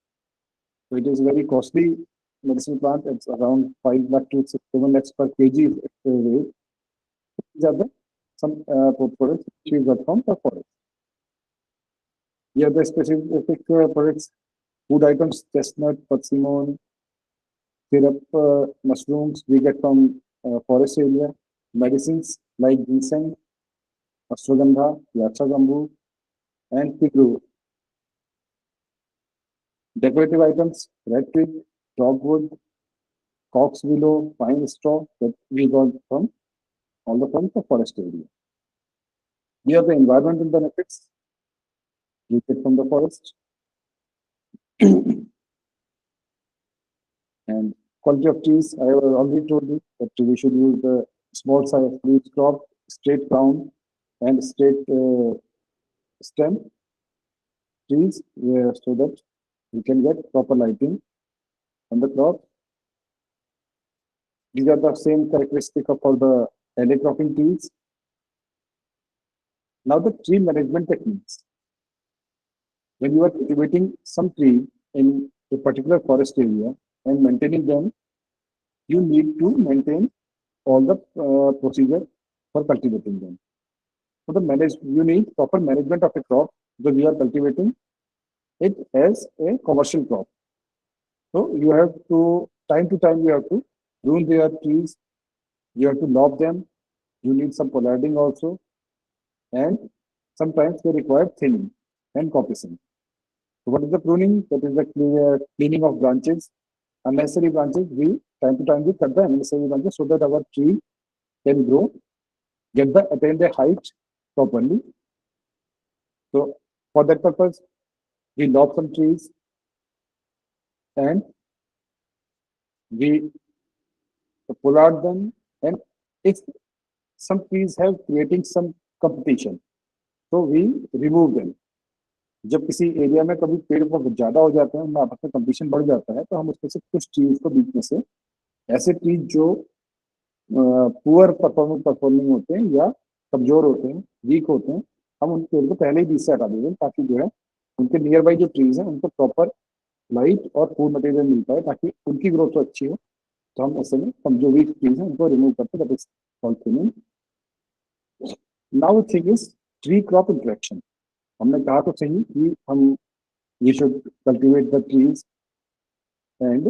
So it is very costly medicinal plant. It's around 5 lakh to 7 lakhs per kg weight. These are some products which we got from the forest. Here the specific products: food items, chestnut, persimmon, syrup, mushrooms we get from forest area. Medicines like ginseng, ashwagandha, yacha gambu, and pigru. Decorative items: red twig, dogwood, cox willow, pine straw that we got from the forest area. Here the environmental benefits we get from the forest. And quality of trees, I have already told you that we should use the small size leaf crop, straight crown, and straight stem trees, so that we can get proper lighting on the crop. These are the same characteristic of all the alley cropping trees. Now the tree management techniques. When you are cultivating some tree in a particular forest area and maintaining them, you need to maintain all the procedure for cultivating them. So you need proper management of a crop because you are cultivating it as a commercial crop. So you have to, time to time, you have to prune their trees, you have to lop them, you need some pollarding also, and sometimes they require thinning and coppicing. So what is the pruning? That is the cleaning of branches. Unnecessary branches, time to time we cut the unnecessary branches so that our tree can grow, attain the height properly. So for that purpose, we lop some trees and we pollard them, and if some trees have creating some competition, so we remove them. जब किसी area में कभी पेड़ बहुत ज्यादा हो जाते हैं, आपस में कंपटीशन बढ़ जाता है, तो हम उसमें से कुछ ट्रीज को बीच में से, ऐसे ट्रीज जो पुअर परफॉर्मिंग होते हैं या कमजोर होते हैं, वीक होते हैं, हम उन पेड़ को पहले ही बीज से हटा देते हैं ताकि जो है उनके नियर बाई जो ट्रीज हैं उनको प्रॉपर लाइट और फूड मटेरियल मिल पाए ताकि उनकी ग्रोथ तो अच्छी हो। तो हम ऐसे में हम जो वीक ट्रीज हैं उनको रिमूव करते हैं, that is called thinning. Now thing is tree crop interaction. हमने कहा तो सही कि हम we should cultivate the trees and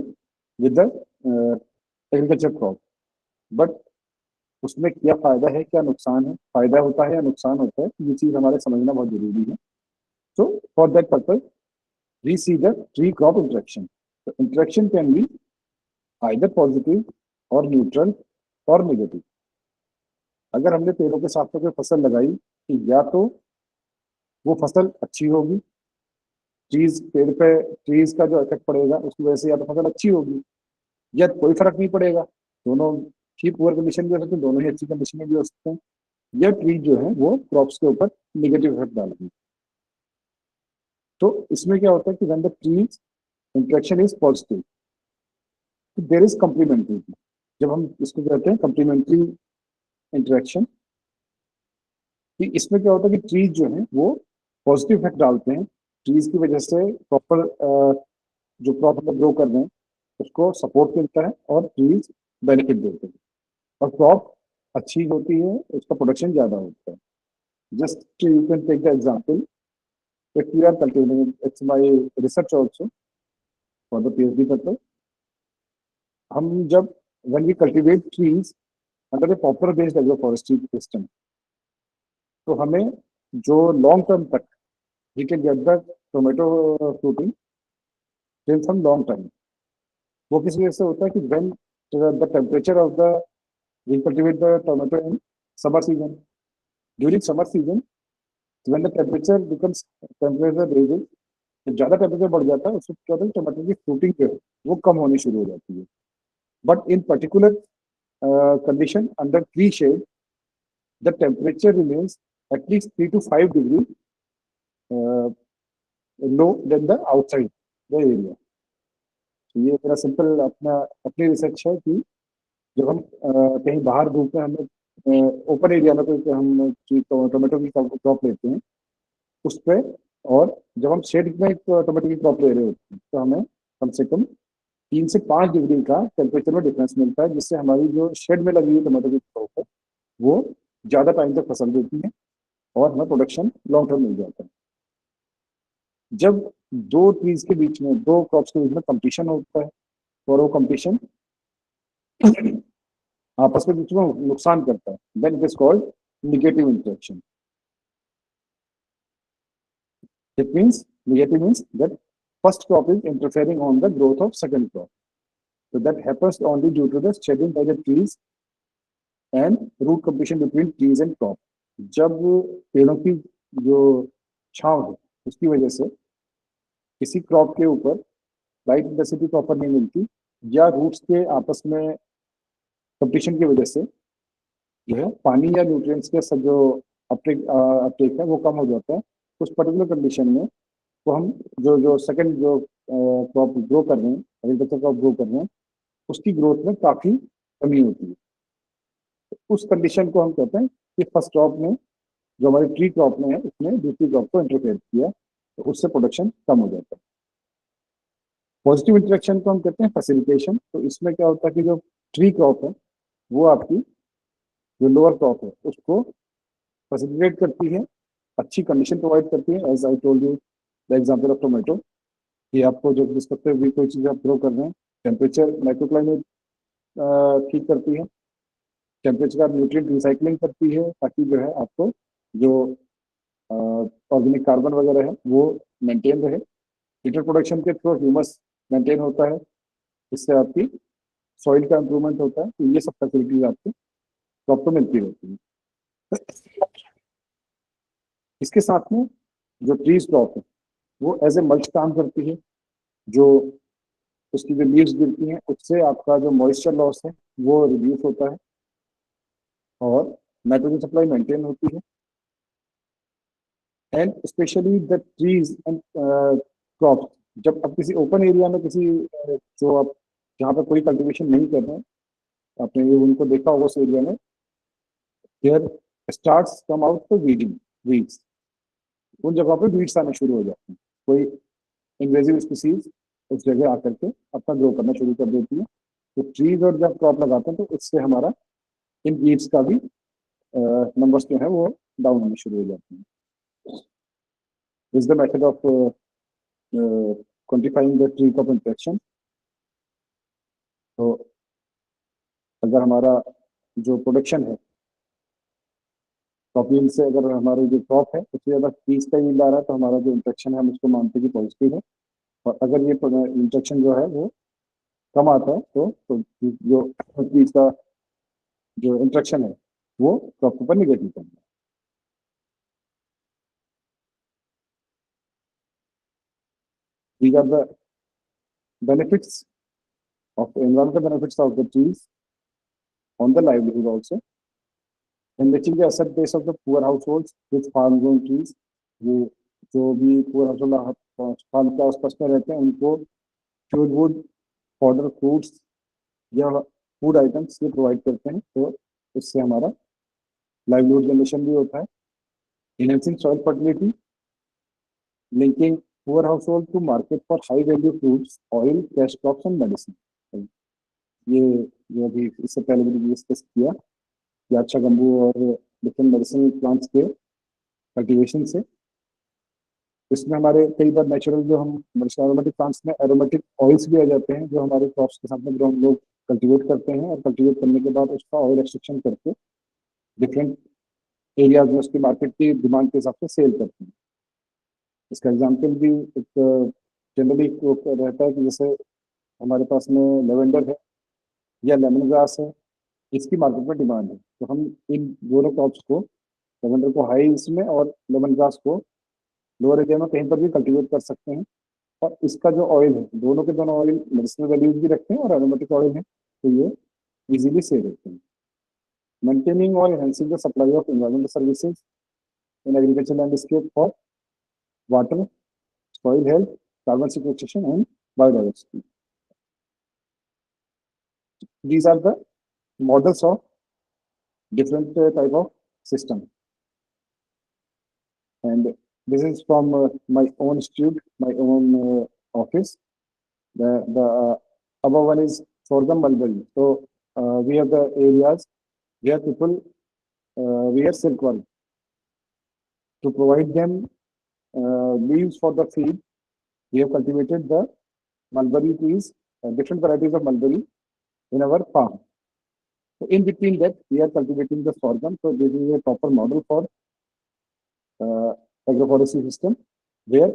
with the agriculture crop, but उसमें क्या फायदा है क्या नुकसान है, फायदा होता है या नुकसान होता है, ये चीज हमारे समझना बहुत जरूरी है। So for that purpose, we see the tree crop interaction. The interaction can be either positive or neutral or negative. अगर हमने पेड़ों के साथ में कोई फसल लगाई तो या तो वो फसल अच्छी होगी, ट्रीज पेड़ पे ट्रीज का जो इफेक्ट पड़ेगा उसकी वजह से या तो फसल अच्छी होगी या कोई फर्क नहीं पड़ेगा, दोनों ही पुअर कंडीशन भी हो सकते हैं, दोनों ही अच्छी कंडीशन में भी हो सकते हैं, या ट्रीज जो है वो क्रॉप्स के ऊपर निगेटिव इफेक्ट डालेंगे। तो इसमें क्या होता है कि when the trees interaction is positive, there is complementarity. जब हम इसको कहते हैं कम्प्लीमेंट्री इंटरेक्शन, कि इसमें क्या होता है कि ट्रीज जो है वो पॉजिटिव इफेक्ट डालते हैं, ट्रीज की वजह से प्रॉपर जो क्रॉप हम ग्रो कर रहे हैं उसको सपोर्ट मिलता है और ट्रीज बेनिफिट देते हैं और क्रॉप अच्छी होती है, उसका प्रोडक्शन ज्यादा होता है। Just you can take the example, if we are cultivating, it's my research also for the PhD purpose, हम जब when we cultivate trees under a proper based agroforestry system, तो हमें जो लॉन्ग टर्म तक we can get the tomato fruiting till some long time। वो किस वजह से होता है कि when the temperature of the we cultivate the tomato in summer season, during summer season when the temperature raises, जब ज़्यादा टेम्परेचर बढ़ जाता है उससे क्या होता है टमाटर की फ्रूटिंग जो है वो कम होनी शुरू हो जाती है। But in particular condition under tree shade, the temperature remains at least 3 to 5 degree low than the outside the area। तो ये मेरा सिंपल अपनी रिसर्च है कि जब हम कहीं बाहर धूप में हमें ओपन एरिया में कोई हम टोमेटो की क्रॉप लेते हैं उस पर, और जब हम शेड में टोमेटो की क्रॉप ले रहे होते हैं तो हमें कम से कम 3 से 5 डिग्री का टेम्परेचर में डिफरेंस मिलता है, जिससे हमारी जो शेड में लगी हुई टमाटो की क्रॉप है वो ज़्यादा टाइम तक फसल देती है और हमें प्रोडक्शन लॉन्ग टर्म मिल जाता है। जब दो ट्रीज के बीच में, दो क्रॉप्स के बीच में कंपटीशन होता है और वो कंपटीशन आपस में बीच में नुकसान करता है, then it is called negative interaction. It means negative means that first crop is interfering on the growth of second crop. So that happens only due to the shedding by the trees and root competition between trees and crop। जब पेड़ों की जो छांव है उसकी वजह से किसी क्रॉप के ऊपर लाइट इंटेंसिटी प्रॉपर नहीं मिलती या रूट्स के आपस में कंपटीशन की वजह से जो है पानी या न्यूट्रिएंट्स के सब जो अपटेक है वो कम हो जाता है, उस पर्टिकुलर कंडीशन में तो हम जो जो सेकंड जो क्रॉप ग्रो कर रहे हैं, एग्रीकल्चर क्रॉप ग्रो कर रहे हैं, उसकी ग्रोथ में काफ़ी कमी होती है। तो उस कंडीशन को हम कहते हैं कि फर्स्ट क्रॉप में जो हमारी ट्री क्रॉप में है उसने दूसरी क्रॉप को इंटरफेयर किया तो उससे प्रोडक्शन कम हो जाता है। पॉजिटिव इंटरेक्शन को हम कहते हैं फैसिलिटेशन। तो इसमें क्या होता है कि जो ट्री क्रॉप है वो आपकी जो लोअर क्रॉप है उसको फैसिलिटेट करती है, अच्छी कंडीशन प्रोवाइड करती है। As I told you the example of tomato, कि आपको जो डिस्क्रिप्टिव भी कोई चीज़ आप ग्रो कर रहे हैं, टेम्परेचर माइक्रोक्लाइमेट ठीक करती है, टेम्परेचर का न्यूट्रिएंट रिसाइकलिंग करती है ताकि जो है आपको जो ऑर्गेनिक कार्बन वगैरह है वो मेंटेन रहे। हीटर प्रोडक्शन के थ्रू ह्यूमस मेंटेन होता है, इससे आपकी सॉइल का इम्प्रूवमेंट होता है। तो ये सब फैसिलिटीज आपको क्रॉप को मिलती रहती है। इसके साथ में जो ट्रीज क्रॉप है वो एज ए मल्च काम करती है, जो उसकी जो लीव्स गिरती हैं उससे आपका जो मॉइस्चर लॉस है वो रिड्यूस होता है और नाइट्रोजन सप्लाई मेंटेन होती है। And specially the trees and crop, जब आप किसी ओपन एरिया में किसी जो आप जहाँ पर कोई कल्टीवेशन नहीं कर रहे हैं आपने ये उनको देखा होगा उस एरिया में, there starts come out to weeds, उन जगहों पे वीड्स आने शुरू हो जाते हैं, कोई इन्वेजिव स्पीसीज उस जगह आकर के अपना ग्रो करना शुरू कर देती है। तो ट्रीज और जब क्रॉप लगाते हैं तो इससे हमारा इन वीड्स का भी नंबर्स जो है वो डाउन होने शुरू हो जाते हैं। Is the method of quantifying the tree crop interaction. तो अगर हमारा जो प्रोडक्शन है क्रॉप यील्ड से, अगर हमारी जो क्रॉप है उससे ज़्यादा ट्रीज का यील्ड आ रहा है तो हमारा जो इंटरेक्शन है हम उसको मानते हैं कि पॉजिटिव है। और अगर ये इंटरेक्शन जो है वो कम आता है तो जो ट्रीज का जो इंटरेक्शन है वो क्रॉप के ऊपर निगेटिव करता है। These are the benefits of environmental benefits of the trees on the livelihood also. Enriching the asset base of the poor households with farm grown trees. वो जो भी poor household फार्म के आसपास में रहते हैं उनको फ्यूड वुड फॉडर फ्रूट्स या फूड आइटम्स ये प्रोवाइड करते हैं, तो इससे हमारा लाइवलीहुड जनरेशन भी होता है। Enhancing soil fertility, linking poor household to market for high value fruits oil cash crops and medicine. ये जो अभी इससे पहले भी डिस्कस किया कि अच्छा गंबू और डिफरेंट मेडिसिनल प्लांट्स के कल्टीवेशन से इसमें हमारे कई बार नेचुरल जो हम एरोमेटिक प्लांट्स में एरोमेटिक ऑयल्स भी आ जाते हैं जो हमारे क्रॉप्स के साथ में जो हम लोग कल्टीवेट करते हैं और कल्टीवेट करने के बाद उसका ऑयल एक्सट्रैक्शन करके डिफरेंट एरियाज में उसकी मार्केट की डिमांड के हिसाब से सेल करते हैं। इसका एग्जाम्पल भी एक जनरली रहता है कि जैसे हमारे पास में लेवेंडर है या लेमन ग्रास है, इसकी मार्केट में डिमांड है, तो हम इन दोनों क्रॉप्स को, लेवेंडर को हाई इसमें और लेमन ग्रास को लोअर एरिया में कहीं पर भी कल्टीवेट कर सकते हैं। और इसका जो ऑयल है, दोनों के दोनों ऑयल मेडिसिनल वैल्यूज भी रखते हैं और एरोमेटिक ऑयल है, तो ये इजीली सेल होते हैं। मेंटेनिंग और enhancing the supply of environmental services in agriculture landscape for water, soil health, carbon sequestration, and biodiversity. These are the models of different type of system. And this is from my own institute, my own office. The above one is sorghum mulberry. So we have the areas where people wear silkworm to provide them leaves for the feed. We have cultivated the mulberry trees, different varieties of mulberry in our farm. So in between that, we are cultivating the sorghum. So this is a proper model for agroforestry system where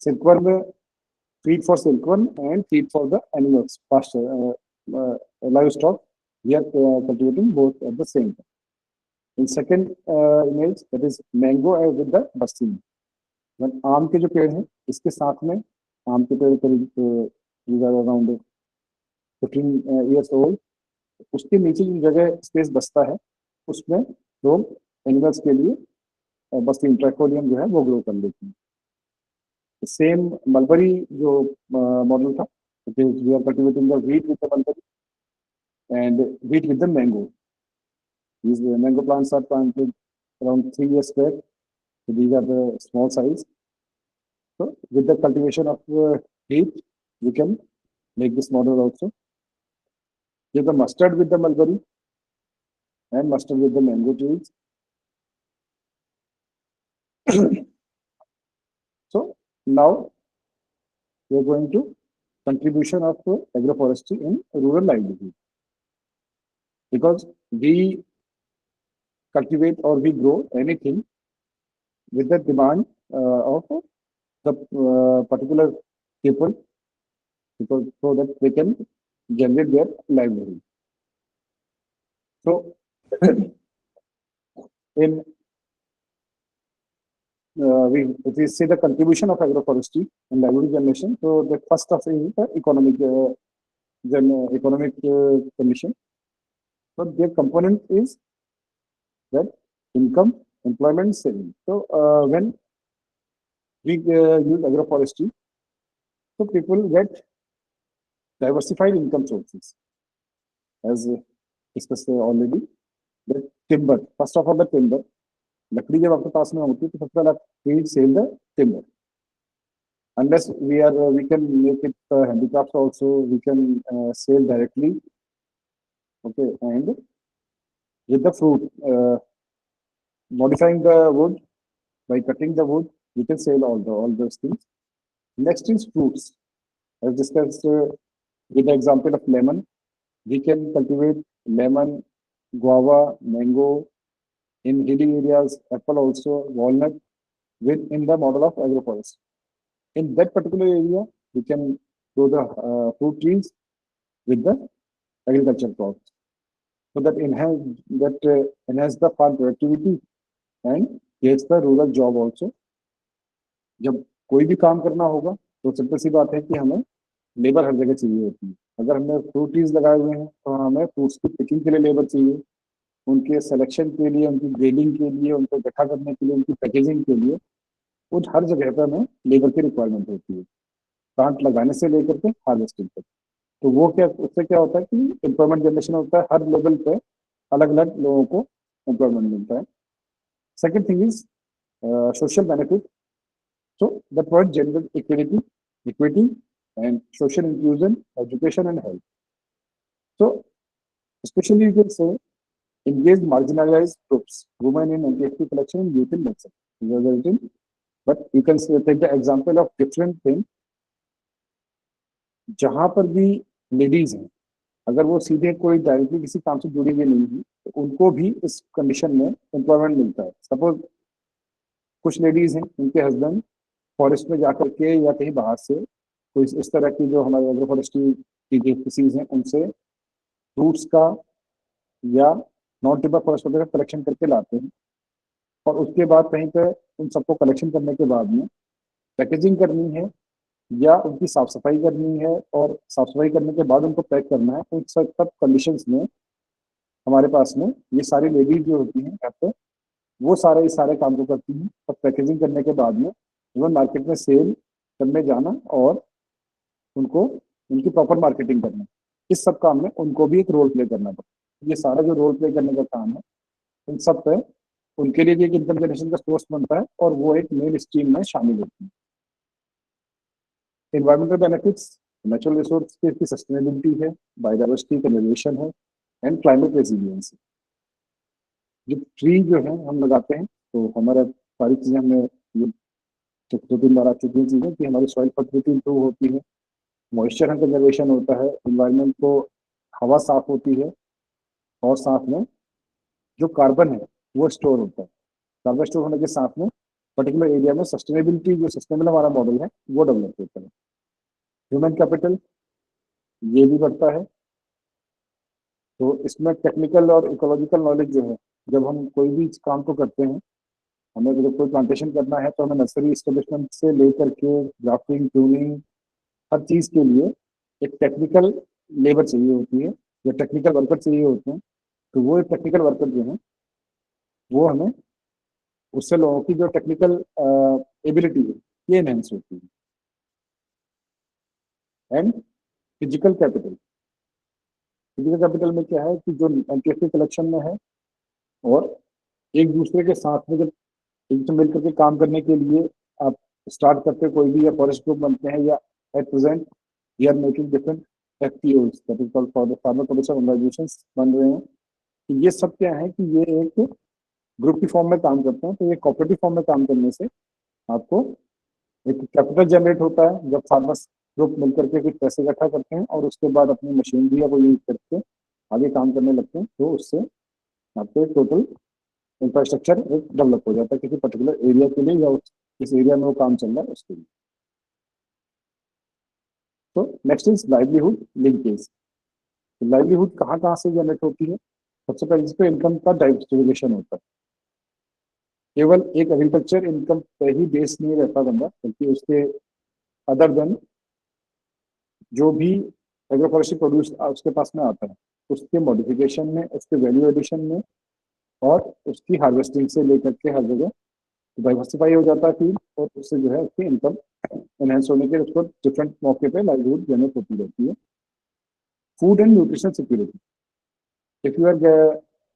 silkworm feed for silkworm and feed for the animals, pasture, livestock. We are cultivating both at the same time. In second image, that is mango with the bustine. आम के जो पेड़ हैं इसके साथ में आम के पेड़ करीब अराउंड 15 years old, उसके नीचे जो जगह स्पेस बचता है उसमें लोग एनिमल्स के लिए बस्ती ट्रैकोडियम जो है वो ग्रो कर लेते हैं। सेम मलबरी जो मॉडल था, we are cultivating the wheat with the mulberry and wheat with the mango. These mango plants are planted around 3 years back. So these are the small size. So with the cultivation of wheat, we can make this model also. Give the mustard with the mulberry and mustard with the mango trees. So now we are going to contribution of agroforestry in rural livelihood, because we cultivate or we grow anything with the demand of the particular people, because so that they can generate their livelihood. So in if we see the contribution of agroforestry in livelihood generation, so the first of is the economic condition. So their component is that income, employment, saving. So when we use agroforestry, so people get diversified income sources, as discussed already, the timber. First of all, the timber. लकड़ी जब आपके पास में होती है तो सबसे पहले आप sell the timber. Unless we can make it handicrafts also, we can sell directly. Okay, and with the fruit, modifying the wood by cutting the wood, we can sell all those things. Next is fruits. As discussed with the example of lemon, we can cultivate lemon, guava, mango, in hilly areas, apple also, walnut, in the model of agroforestry. In that particular area, we can grow the fruit trees with the agricultural crops. So that enhance the farm productivity and creates the rural job also. जब कोई भी काम करना होगा तो simple सी बात है कि हमें लेबर हर जगह चाहिए होती है. अगर हमने फ्रूट ट्रीज लगाए हुए हैं तो हमें फ्रूट्स की पिकिंग के लिए लेबर चाहिए, उनके सिलेक्शन के लिए, उनकी ग्रेडिंग के लिए, उनको इकट्ठा करने के लिए, उनकी पैकेजिंग के लिए, उन हर जगह पर हमें लेबर की रिक्वायरमेंट होती है, प्लांट लगाने से लेकर के हार्वेस्टिंग तक. तो वो क्या, उससे क्या होता है कि एम्प्लॉयमेंट जनरेशन होता है, हर लेवल पे अलग अलग लोगों को एम्प्लॉयमेंट मिलता है. Second thing is social benefit. So that provides gender equity and social inclusion, education and health. So especially you can say engage marginalized groups, women in NTFT collection and youth in medicine. But you can say, take the example of different things. जहाँ पर भी ladies हैं, अगर वो सीधे कोई directly किसी काम से जुड़ी हुई नहीं है तो उनको भी इस कंडीशन में एम्प्लॉयमेंट मिलता है. सपोज कुछ लेडीज हैं, उनके हस्बैंड फॉरेस्ट में जाकर के या कहीं बाहर से कोई इस तरह की जो हमारे एग्रो फॉरेस्ट्री की स्पीसीज हैं उनसे फ्रूट्स का या नॉन टिम्बर फॉरेस्ट वगैरह कलेक्शन करके लाते हैं, और उसके बाद कहीं पर उन सबको कलेक्शन करने के बाद में पैकेजिंग करनी है या उनकी साफ सफाई करनी है, और साफ सफाई करने के बाद उनको पैक करना है. उन सब कंडीशंस में हमारे पास में ये सारी लेडीज जो होती हैं यहाँ पे, वो सारे काम को करती हैं, और पैकेजिंग करने के बाद में इवन मार्केट में सेल करने जाना और उनको उनकी प्रॉपर मार्केटिंग करना, इस सब काम में उनको भी एक रोल प्ले करना पड़ता है. ये सारा जो रोल प्ले करने का काम है, इन सब पे उनके लिए भी एक इनकम जनरेशन का सोर्स बनता है और वो एक मेन स्ट्रीम में शामिल होती है. एनवायरमेंटल बेनिफिट्स, नेचुरल रिसोर्स की सस्टेनेबिलिटी है, बायोडाइवर्सिटी कंजर्वेशन है एंड क्लाइमेट रेजिलियंस. जो ट्री जो है हम लगाते हैं तो हमारा सारी चीज़ें हमें ये 2-3 बार आ चुकी हैं चीज़ें कि हमारी सॉइल फर्टिलिटी इंप्रूव होती है, मॉइस्चर कंजर्वेशन होता है, इन्वायरमेंट को हवा साफ होती है, और साथ में जो कार्बन है वो स्टोर होता है. कार्बन स्टोर होने के साथ में पर्टिकुलर एरिया में सस्टेनेबिलिटी, जो सस्टेनेबल हमारा मॉडल है वो डेवलप होता है. ह्यूमन कैपिटल ये भी बढ़ता है. तो इसमें टेक्निकल और इकोलॉजिकल नॉलेज जो है, जब हम कोई भी काम को करते हैं, हमें जब कोई प्लांटेशन करना है तो हमें नर्सरी एस्टेब्लिशमेंट से लेकर के ग्राफ्टिंग, ट्यूनिंग, हर चीज़ के लिए एक टेक्निकल लेबर चाहिए होती है या टेक्निकल वर्कर चाहिए होते हैं. तो वो टेक्निकल वर्कर जो हैं वो हमें, उससे लोगों की जो टेक्निकल एबिलिटी है ये एनहेंस होती है. And physical capital. Physical capital में क्या है कि जो एनटीएफटी कलेक्शन में है, और एक दूसरे के साथ में जब एक से मिल करके काम करने के लिए आप स्टार्ट करते कोई भी, या फॉरेस्ट ग्रुप बनते हैं, या at present we are making different FPOs, that is called farmer producer organisations बन रहे हैं. तो ये सब क्या है कि ये एक ग्रुप की फॉर्म में काम करते हैं. तो ये कोऑपरेटिव फॉर्म में काम करने से आपको एक कैपिटल जनरेट होता है, जब फार्मर्स ग्रुप मिलकर के कुछ पैसे इकट्ठा करते हैं और उसके बाद अपनी मशीनरी या वो यूज करके आगे काम करने लगते हैं, तो उससे आपको टोटल इंफ्रास्ट्रक्चर एक डेवलप हो जाता है किसी पर्टिकुलर एरिया के लिए, या इस एरिया में वो काम चल रहा है उसके लिए. तो next is livelihood linkage. Livelihood कहाँ से जनरेट होती है? सबसे पहले इस पे इनकम का डाइवर्सिफिकेशन होता है. केवल एक एग्रीकल्चर इनकम पे ही बेस नहीं रहता बंदा, बल्कि उसके अदर देन जो भी एग्रोफॉरेस्ट्री प्रोड्यूस उसके पास में आता है, उसके मॉडिफिकेशन में, उसके वैल्यू एडिशन में, और उसकी हार्वेस्टिंग से लेकर के हर जगह डाइवर्सिफाई हो जाता है फील्ड, और उससे जो है उसकी इनकम एनहेंस होने के उसको डिफरेंट मौके पे लाइवलीहुड जनरेट होती रहती है. Food and nutrition security. if you are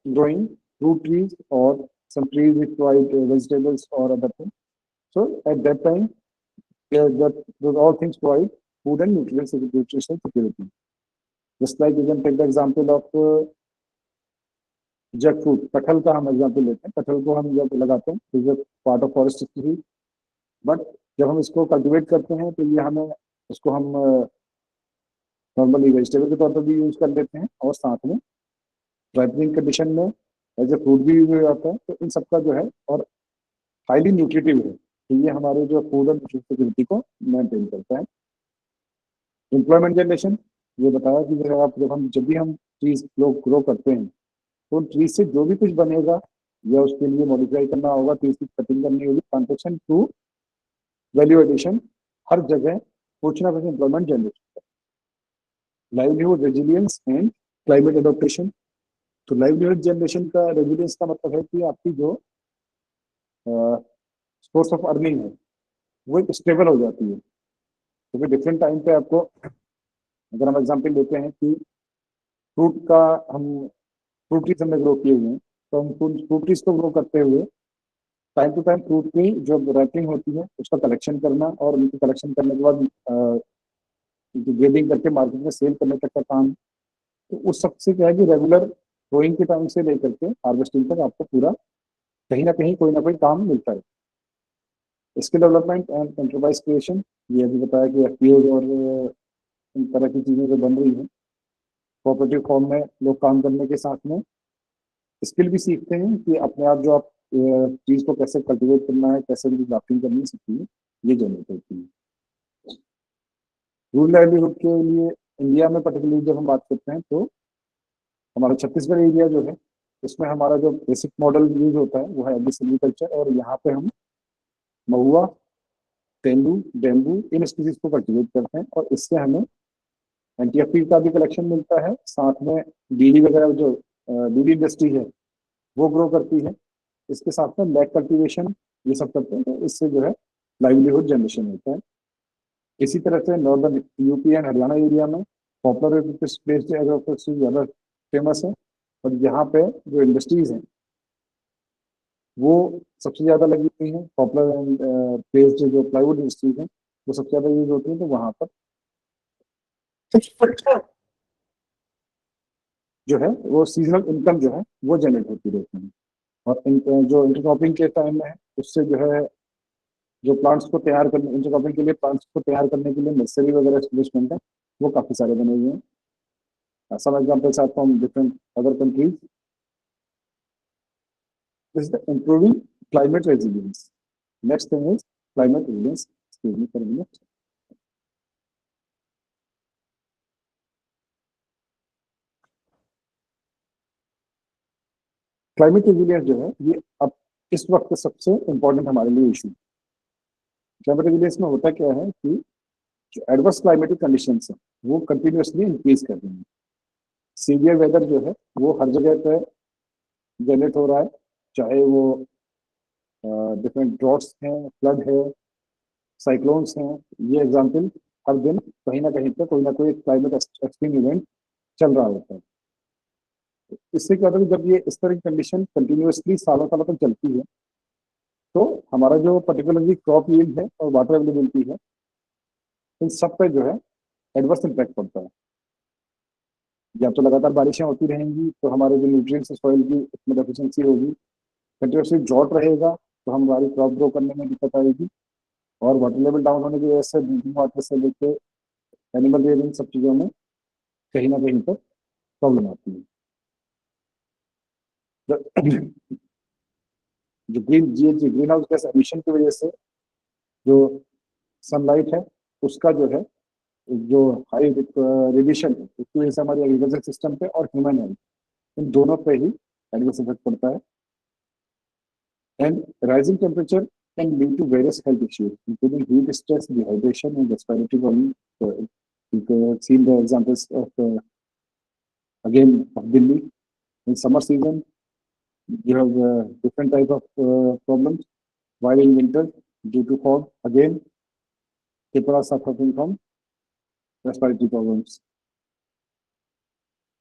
growing fruit trees or some trees which provide vegetables or other things, so at that time, those all things provide food and nutritional security. Just like you can take the example of jackfruit, कटहल का हम example लेते हैं। कटहल को हम जब लगाते हैं तो ये part of forest he, but जब हम इसको कल्टिवेट करते हैं तो ये हमें इसको हम नॉर्मली वेजिटेबल के तौर पर भी यूज कर लेते हैं और साथ में राइपनिंग कंडीशन में एज ए फ्रूट भी यूज हो जाता है। तो इन सबका जो है और हाईली न्यूट्रिटिव है, तो ये हमारे जो फूड और न्यूट्रिशन सिक्योरिटी को मेंटेन करता है। एम्प्लॉयमेंट जनरेशन, ये बताया कि जब भी हम ट्रीज लोग ग्रो करते हैं तो ट्री से जो भी कुछ बनेगा या उसके लिए मॉडिफाई करना होगा, ट्री की कटिंग करनी होगी, प्लांटेशन टू वैल्यू एडिशन, हर जगह कुछ ना कुछ employment generation. Livelihood resilience and climate adoption, तो लाइवलीहुड जनरेशन का रेजिलियंस का मतलब है कि आपकी जो सोर्स ऑफ अर्निंग है वो एक स्टेबल हो जाती है। तो फिर डिफरेंट टाइम पे आपको, अगर हम एग्जाम्पल लेते हैं कि फ्रूट का हम फ्रूट ट्रीज हमने ग्रो किए हुए हैं, तो हम फ्रूट ट्रीज को ग्रो करते हुए टाइम टू टाइम फ्रूट की जो रैपिंग होती है उसका कलेक्शन करना और उनकी कलेक्शन करने के बाद उनकी ग्रेडिंग करके मार्केट में सेल करने तक का काम। तो उस सबसे क्या है कि रेगुलर ग्रोइंग के टाइम से लेकर के हार्वेस्टिंग तक आपको पूरा कहीं ना कहीं कोई ना कोई काम मिलता है। Skill development and enterprise creation, ये अभी बताया कि एफपीओ और इन तरह की चीज़ें जो बन रही हैं कोऑपरेटिव फॉर्म में, लोग काम करने के साथ में स्किल भी सीखते हैं कि अपने आप जो आप चीज़ को कैसे कल्टिवेट करना है, कैसे उनकी ग्राफ्टिंग करनी है, सकती है, ये जनरेट होती है। रूरल लाइवलीहुड के लिए इंडिया में पर्टिकुलरली जब हम बात करते हैं तो हमारा छत्तीसगढ़ एरिया जो है उसमें हमारा जो बेसिक मॉडल यूज होता है वो है एग्री सिल्वीकल्चर, और यहाँ पे हम महुआ, तेंदू, बेम्बू इन स्पीसीज को कल्टिवेट करते हैं और इससे हमें एनटीएफटी का भी कलेक्शन मिलता है, साथ में बीड़ी वगैरह जो बीड़ी इंडस्ट्री है वो ग्रो करती है। इसके साथ में लैग कल्टीवेशन ये सब करते हैं, तो इससे जो है लाइवलीहुड जनरेशन होता है। इसी तरह से northern UP and Haryana area में पॉपुलर बेस्ड एग्रोफोरेस्ट्री ज़्यादा फेमस है, और यहाँ पे जो इंडस्ट्रीज हैं वो सबसे ज़्यादा लगी हुई हैं। पॉपुलर एंड बेस्ड जो प्लाईवुड इंडस्ट्रीज हैं वो सबसे ज़्यादा यूज होती है, तो वहाँ पर जो है वो सीजनल इनकम जो है वो जनरेट होती रहती है। और जो इंटरक्रॉपिंग के टाइम में है उससे जो है जो प्लांट्स को तैयार करने, इंटरक्रॉपिंग के लिए प्लांट्स को तैयार करने के लिए नर्सरी वगैरह एस्टेब्लिशमेंट है वो काफ़ी सारे बने हुए हैं। Some examples are from different other countries. This is the improving climate resilience. Next thing is climate resilience. Excuse me for a minute. Climate resilience जो है ये अब इस वक्त सबसे इम्पोर्टेंट हमारे लिए इशू। क्लाइमेट रेजिलियंस में होता क्या है कि जो एडवर्स क्लाइमेटिक कंडीशंस हैं वो कंटिन्यूसली इंक्रीज कर रही हैं। सीवियर वेदर जो है वो हर जगह पे जनरेट हो रहा है, चाहे वो डिफरेंट ड्रॉट्स हैं, फ्लड है, साइक्लोन्स हैं। ये एग्जाम्पल हर दिन कहीं ना कोई क्लाइमेट एक्सट्रीम इवेंट चल रहा होता है। इससे क्या होता है जब ये इस तरह की कंडीशन कंटिन्यूसली सालों सालों तक चलती है तो हमारा जो पर्टिकुलरली क्रॉप यील्ड है और वाटर अवेलेबिलिटी है इन सब पे जो है एडवर्स इम्पैक्ट पड़ता है। जब तो लगातार बारिशें होती रहेंगी तो हमारे जो न्यूट्रिएंट्स सॉइल की उसमें डेफिशिएंसी होगी, कंटिन्यूसली ड्रॉट रहेगा तो हमारी क्रॉप ग्रो करने में दिक्कत आएगी, और वाटर लेवल डाउन होने की वजह से ड्रिंकिंग वाटर से लेकर एनिमल रेयरिंग सब चीज़ों में कहीं ना कहीं पर प्रॉब्लम आती है। जो ग्रीन हाउस गैस एमिशन की वजह से जो सनलाइट है उसका जो है जो हाई रेडिएशन है उसकी वजह से हमारे एग्रीकल्चर सिस्टम पे और ह्यूमन हेल्थ इन दोनों पे ही एडवर्स इफेक्ट पड़ता है। And rising temperature can lead to various health issues, including heat stress, dehydration, and respiratory problems. You can see the examples of again of Delhi in summer season. You have different type of problems, while in winter due to fog again people are suffering from respiratory problems.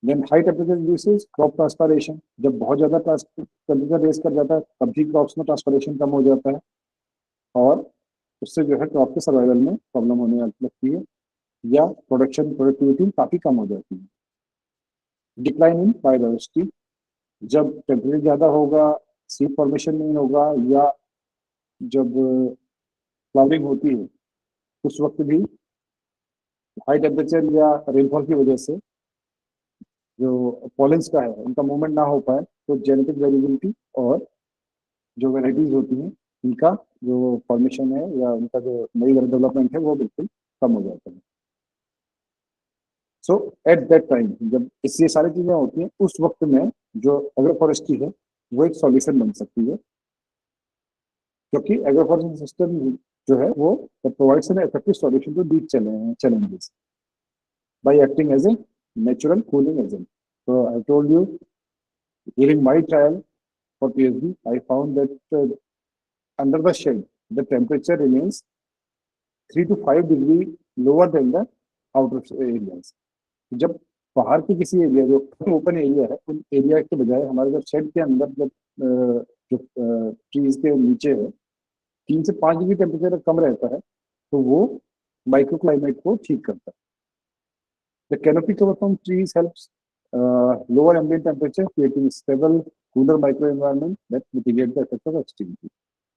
Then high temperature reduces crop transpiration, जब बहुत ज्यादा temperature race कर जाता है तभी crops में transpiration कम हो जाता है और उससे जो है क्रॉप के सर्वाइवल में प्रॉब्लम होने लगती है या प्रोडक्टिविटी काफी कम हो जाती है। डिक्लाइन इन बायोडाइवर्सिटी, जब टेम्परेचर ज्यादा होगा, सीड फॉर्मेशन नहीं होगा या जब फ्लावरिंग होती है उस वक्त भी हाई टेम्परेचर या रेनफॉल की वजह से जो पॉलेंस का है उनका मूवमेंट ना हो पाए तो जेनेटिक वेरिएबिलिटी और जो वेराइटीज होती हैं इनका जो फॉर्मेशन है या उनका जो नई डेवलपमेंट है वो बिल्कुल कम हो जाता है। सो एट दैट टाइम जब इससे सारी चीजें होती हैं उस वक्त में जो एग्रो फॉरेस्ट्री है वो एक सॉल्यूशन बन सकती है, क्योंकि एग्रो फॉरेस्ट्री सिस्टम जो है वो provides an effective solution to these challenges by acting as a natural cooling agent. So I told you during my trial for PhD, I found that under the shade the temperature remains 3 to 5 degree lower than the outer areas. जब बाहर की किसी area जो open area है उन area के बजाय हमारे जब शेड के अंदर जब जो ट्रीज के नीचे है 3 से 5 डिग्री टेम्परेचर कम रहता है तो वो माइक्रो क्लाइमेट को ठीक करता है। The canopy cover from trees helps lower ambient temperature, creating a stable, cooler microenvironment that mitigate the effect of extremity.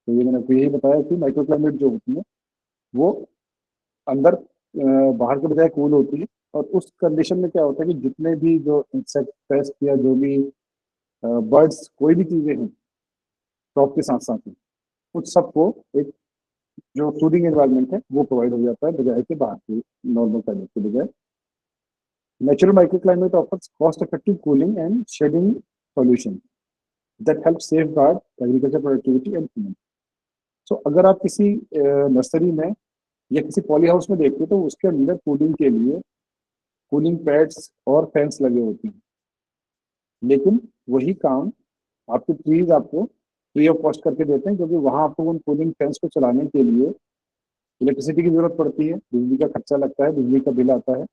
तो ये मैंने आपको यही बताया कि माइक्रो क्लाइमेट जो होती है वो अंदर बाहर के बजाय कूल होती है और उस कंडीशन में क्या होता है कि जितने भी जो इंसेक्ट पेस्ट या जो भी बर्ड्स कोई भी चीजें हैं क्रॉप के साथ साथ में उन सबको एक जो फूडिंग एनवायरनमेंट है वो प्रोवाइड हो जाता है बजाय के बाहर के नॉर्मल क्लाइमेट के बजाय। Natural microclimate offers cost-effective cooling and shading solution that help safeguard agriculture productivity and human. So अगर आप किसी नर्सरी में या किसी पॉली हाउस में देखते हो तो उसके अंदर कूलिंग के लिए कूलिंग पैड्स और फैंस लगे होते हैं, लेकिन वही काम आपके ट्रीज आपको फ्री ऑफ कॉस्ट करके देते हैं, क्योंकि वहां आपको उन कूलिंग फैंस को चलाने के लिए इलेक्ट्रिसिटी की जरूरत पड़ती है, बिजली का खर्चा लगता है, बिजली का बिल आता है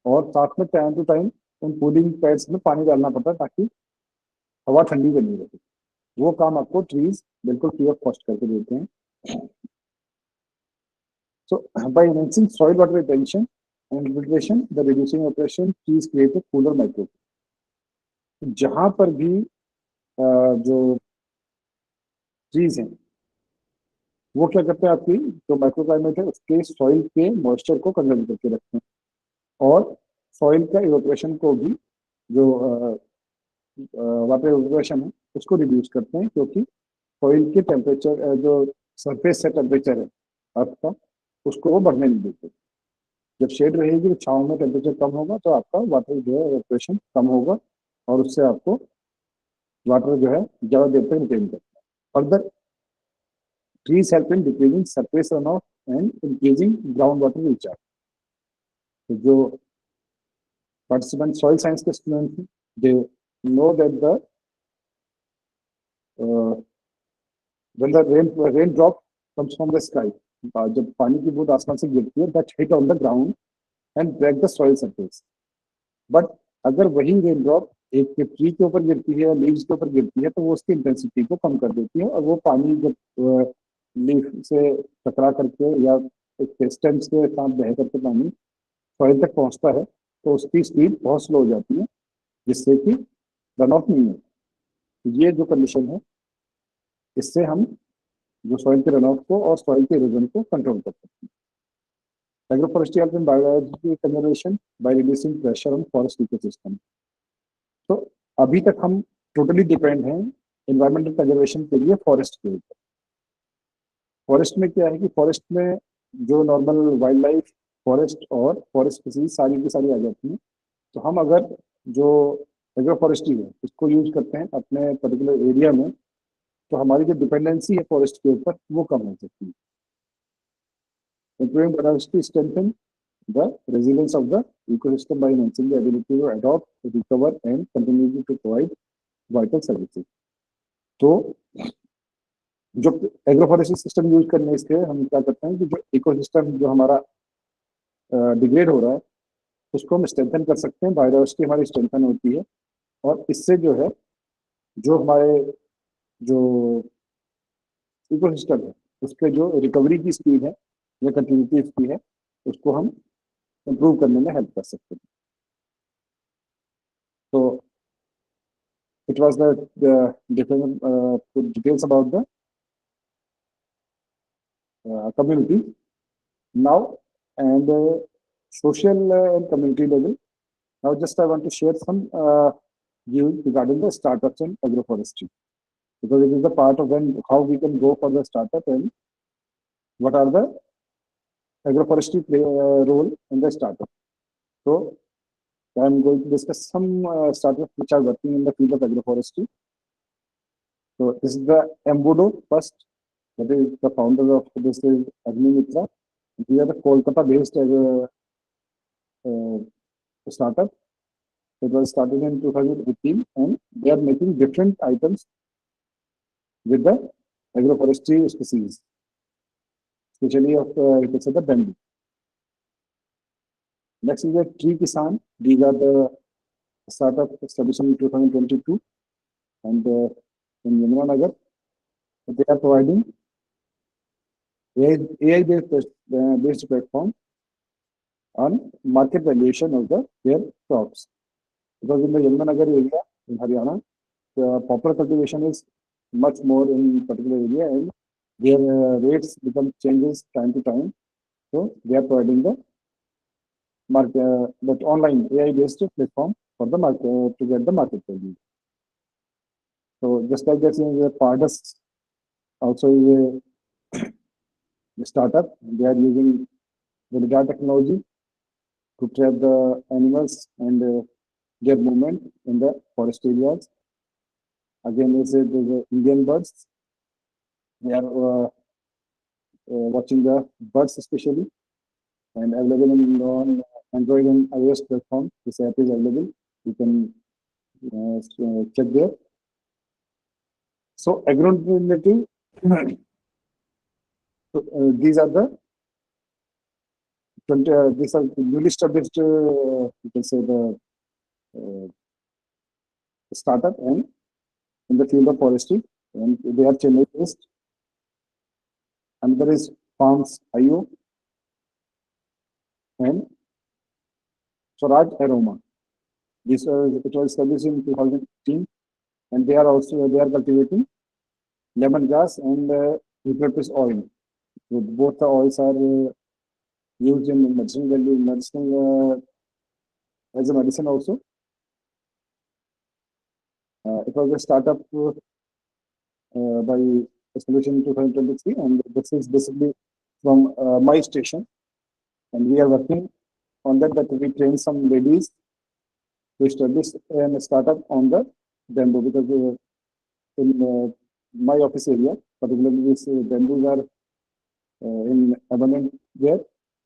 और साथ में टाइम टू टाइम उन कूलिंग पैड्स में पानी डालना पड़ता है ताकि हवा ठंडी बनी रहे। वो काम आपको ट्रीज बिल्कुल फ्री ऑफ कॉस्ट करके देते हैं। So by enhancing soil water retention and infiltration the reducing operation trees create a cooler micro. जहां पर भी जो ट्रीज हैं वो क्या करते हैं आपकी जो माइक्रो क्लाइमेट है उसके सॉइल के मॉइस्चर को कंजर्व करके रखते हैं और सॉइल का इवोपरेशन को भी जो वाटर इवोपरेशन है उसको रिड्यूस करते हैं, क्योंकि सॉइल के टेम्परेचर जो सरफेस से टेम्परेचर है अर्थ का उसको वो बढ़ने नहीं देते। जब शेड रहेगी तो छाँव में टेम्परेचर कम होगा तो आपका वाटर जो है इवोपरेशन कम होगा और उससे आपको वाटर जो है ज़्यादा देर तक रिटेन करता है। Further trees help in decreasing surface runoff and increasing groundwater recharge. तो जो participant soil science के students हैं, they know that the when the rain drop comes from the sky, जब पानी की बूंद आसमान से गिरती है, that hit on the ground and break the soil surface. But अगर वही रेन ड्रॉप एक ट्री के ऊपर गिरती है या लीव्स के ऊपर गिरती है तो वो उसकी इंटेंसिटी को कम कर देती है और वो पानी जब लीफ से टकरा करके या स्टेम्स के साथ बह करके पानी सॉइल तक पहुंचता है तो उसकी स्पीड बहुत स्लो हो जाती है जिससे कि रन ऑफ नहीं है। ये जो कंडीशन है इससे हम जो सॉइल के रन ऑफ को और सॉइल के इरोजन को कंट्रोल कर सकते हैं। Agroforestry helps in biodiversity conservation by reducing pressure on forest ecosystem. तो अभी तक हम टोटली डिपेंड हैं एनवायरमेंटल कंजर्वेशन के लिए फॉरेस्ट के ऊपर। फॉरेस्ट में क्या है कि फॉरेस्ट में जो नॉर्मल वाइल्ड लाइफ फॉरेस्ट और फॉरेस्ट स्पीसीज सारी की सारी आ जाती हैं। तो हम अगर जो एग्रो फॉरेस्ट्री है इसको यूज करते हैं अपने पर्टिकुलर एरिया में तो हमारी जो डिपेंडेंसी है फॉरेस्ट के ऊपर वो कम हो सकती है। Improving biodiversity strengthen the resilience of the ecosystem by enhancing the ability to adopt, recover and continue to provide vital services. तो जो एग्रोफॉरेस्ट्री सिस्टम यूज करने से हम क्या करते हैं कि जो इकोसिस्टम जो हमारा डिग्रेड हो रहा है उसको हम स्ट्रेंथन कर सकते हैं, बायोडाइवर्सिटी हमारी स्ट्रेंथन होती है, और इससे जो है जो हमारे जो इकोसिस्टम है उसके जो रिकवरी की स्पीड है या कंटिन्यूटी स्पीड है उसको हम इम्प्रूव करने में हेल्प कर सकते हैं. तो it was the different details about the community. Now, and social and community level. Now, just I want to share some views regarding the startups and agroforestry, because it is the part of when how we can go for the startup and what are the agroforestry play role in the startup. So, I am going to discuss some startups which are working in the field of agroforestry. So, this is the Embudo first. That is the founder of this is Agni Mitra. We are the Kolkata-based startup. It was started in 2018, and they are making different items with the agroforestry species, especially of you can say the bamboo. Next is the Tree Kisan. These are the startup established in 2022, and in Yamunanagar, they are providing AI-based platform on market valuation of their crops. Because in the Yamunanagar area in Haryana, the poplar cultivation is much more in particular area, and their rates become changes time to time. So they are providing the market, that online AI-based platform for the market to get the market value. So just like that, the Pardus also is a startup. They are using the radar technology to track the animals and their movement in the forest areas. Again, is the Indian birds. They are watching the birds especially, and available on Android and iOS platform. This app is available. You can check there. So agronomic, these are the 20. These are newly established. You can say the startup and in the field of forestry, and they are Chennai based. Another is Farms IO and Swaraj Aroma. This it was established in 2015, and they are cultivating lemongrass and eucalyptus oil. So both the oils are used in medicinal as a medicine also. It was a startup by established in 2023, and this is basically from my station, and we are working on that. That we train some ladies to establish a startup on the bamboo, because in my office area, particularly these bamboos are in abundant there,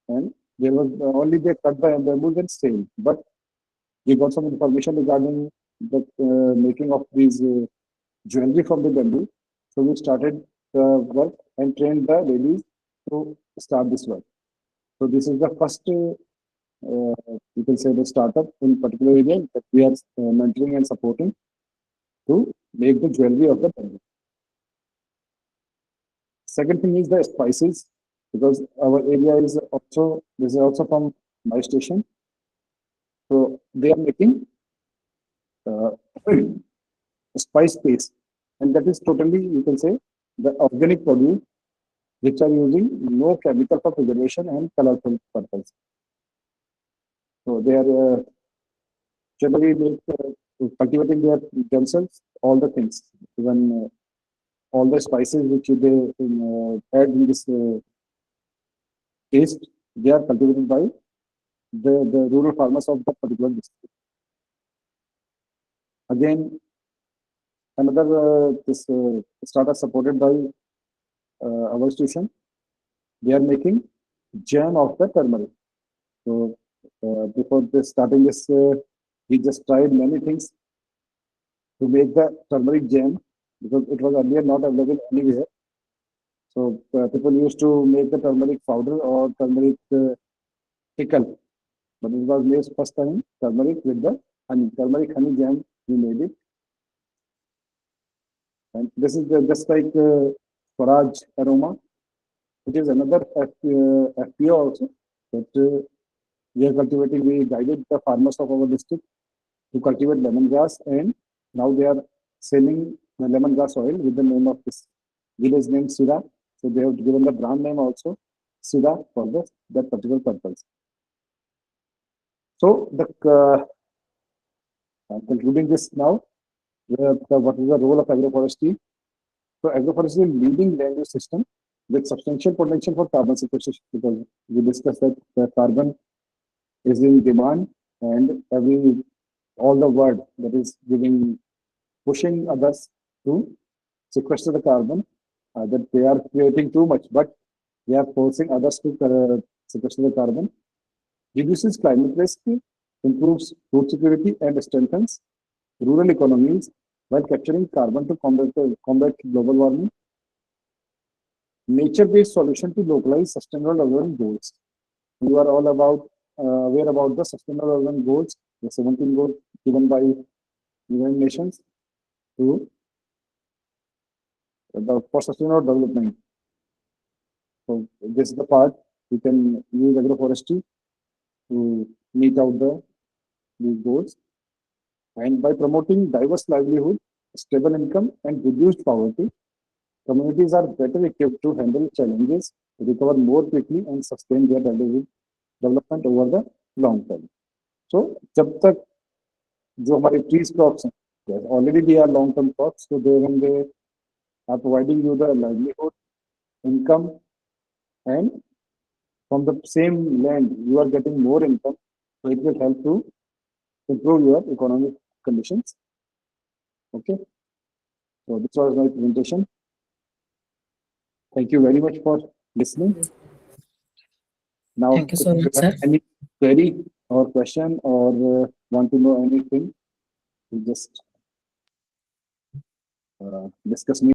and there was only they cut the bamboos and sale. But we got some information regarding the making of these jewelry from the bamboo. So we started the work and trained the ladies to start this work. So this is the first, you can say, the startup in particular area that we are mentoring and supporting to make the jewelry of the bamboo. Second thing is the spices, because our area is also, this is also from my station. So they are making uh, spice paste, and that is totally, you can say, the organic produce which are using no chemical for preservation and colorful purpose. So they are generally cultivating their themselves all the things, even all the spices which they add in this paste, they are cultivated by the rural farmers of that particular district. Again, another this startup supported by our institution, they are making jam of the turmeric. So before this starting this, we just tried many things to make the turmeric jam, because it was earlier not available anywhere. So people used to make the turmeric powder or turmeric pickle but it was made first time turmeric with the honey. Turmeric honey jam, we made it. And this is just like Swaraj aroma. It is another FPO also that we are cultivating. We guided the farmers of our district to cultivate lemongrass, and now they are selling the lemongrass oil with the name of this village name Sira. So they have given the brand name also Sira for that particular purpose. So I'm concluding this now. What is the role of agroforestry? So agroforestry is leading land use system with substantial potential for carbon sequestration, because we discussed that the carbon is in demand, and all the world that is pushing others to sequester the carbon, that they are creating too much, but they are forcing others to sequester the carbon, reduces climate risk, improves food security, and strengthens rural economies while capturing carbon to combat global warming. Nature-based solution to localize sustainable development goals. You are all aware about the sustainable development goals, the 17 goals given by United Nations to for sustainable development. So this is the part we can use agroforestry to meet out these goals. And by promoting diverse livelihood, stable income, and reduced poverty, communities are better equipped to handle challenges, recover more quickly, and sustain their development over the long term. So जब तक जो हमारे trees crops हैं, already they are long term crops, so they are providing you the livelihood, income, and from the same land you are getting more income, so it will help to improve your economic conditions. Okay, so this was my presentation. Thank you very much for listening. Now, Thank you if so you much, have sir. any query or question or want to know anything, you just discuss me.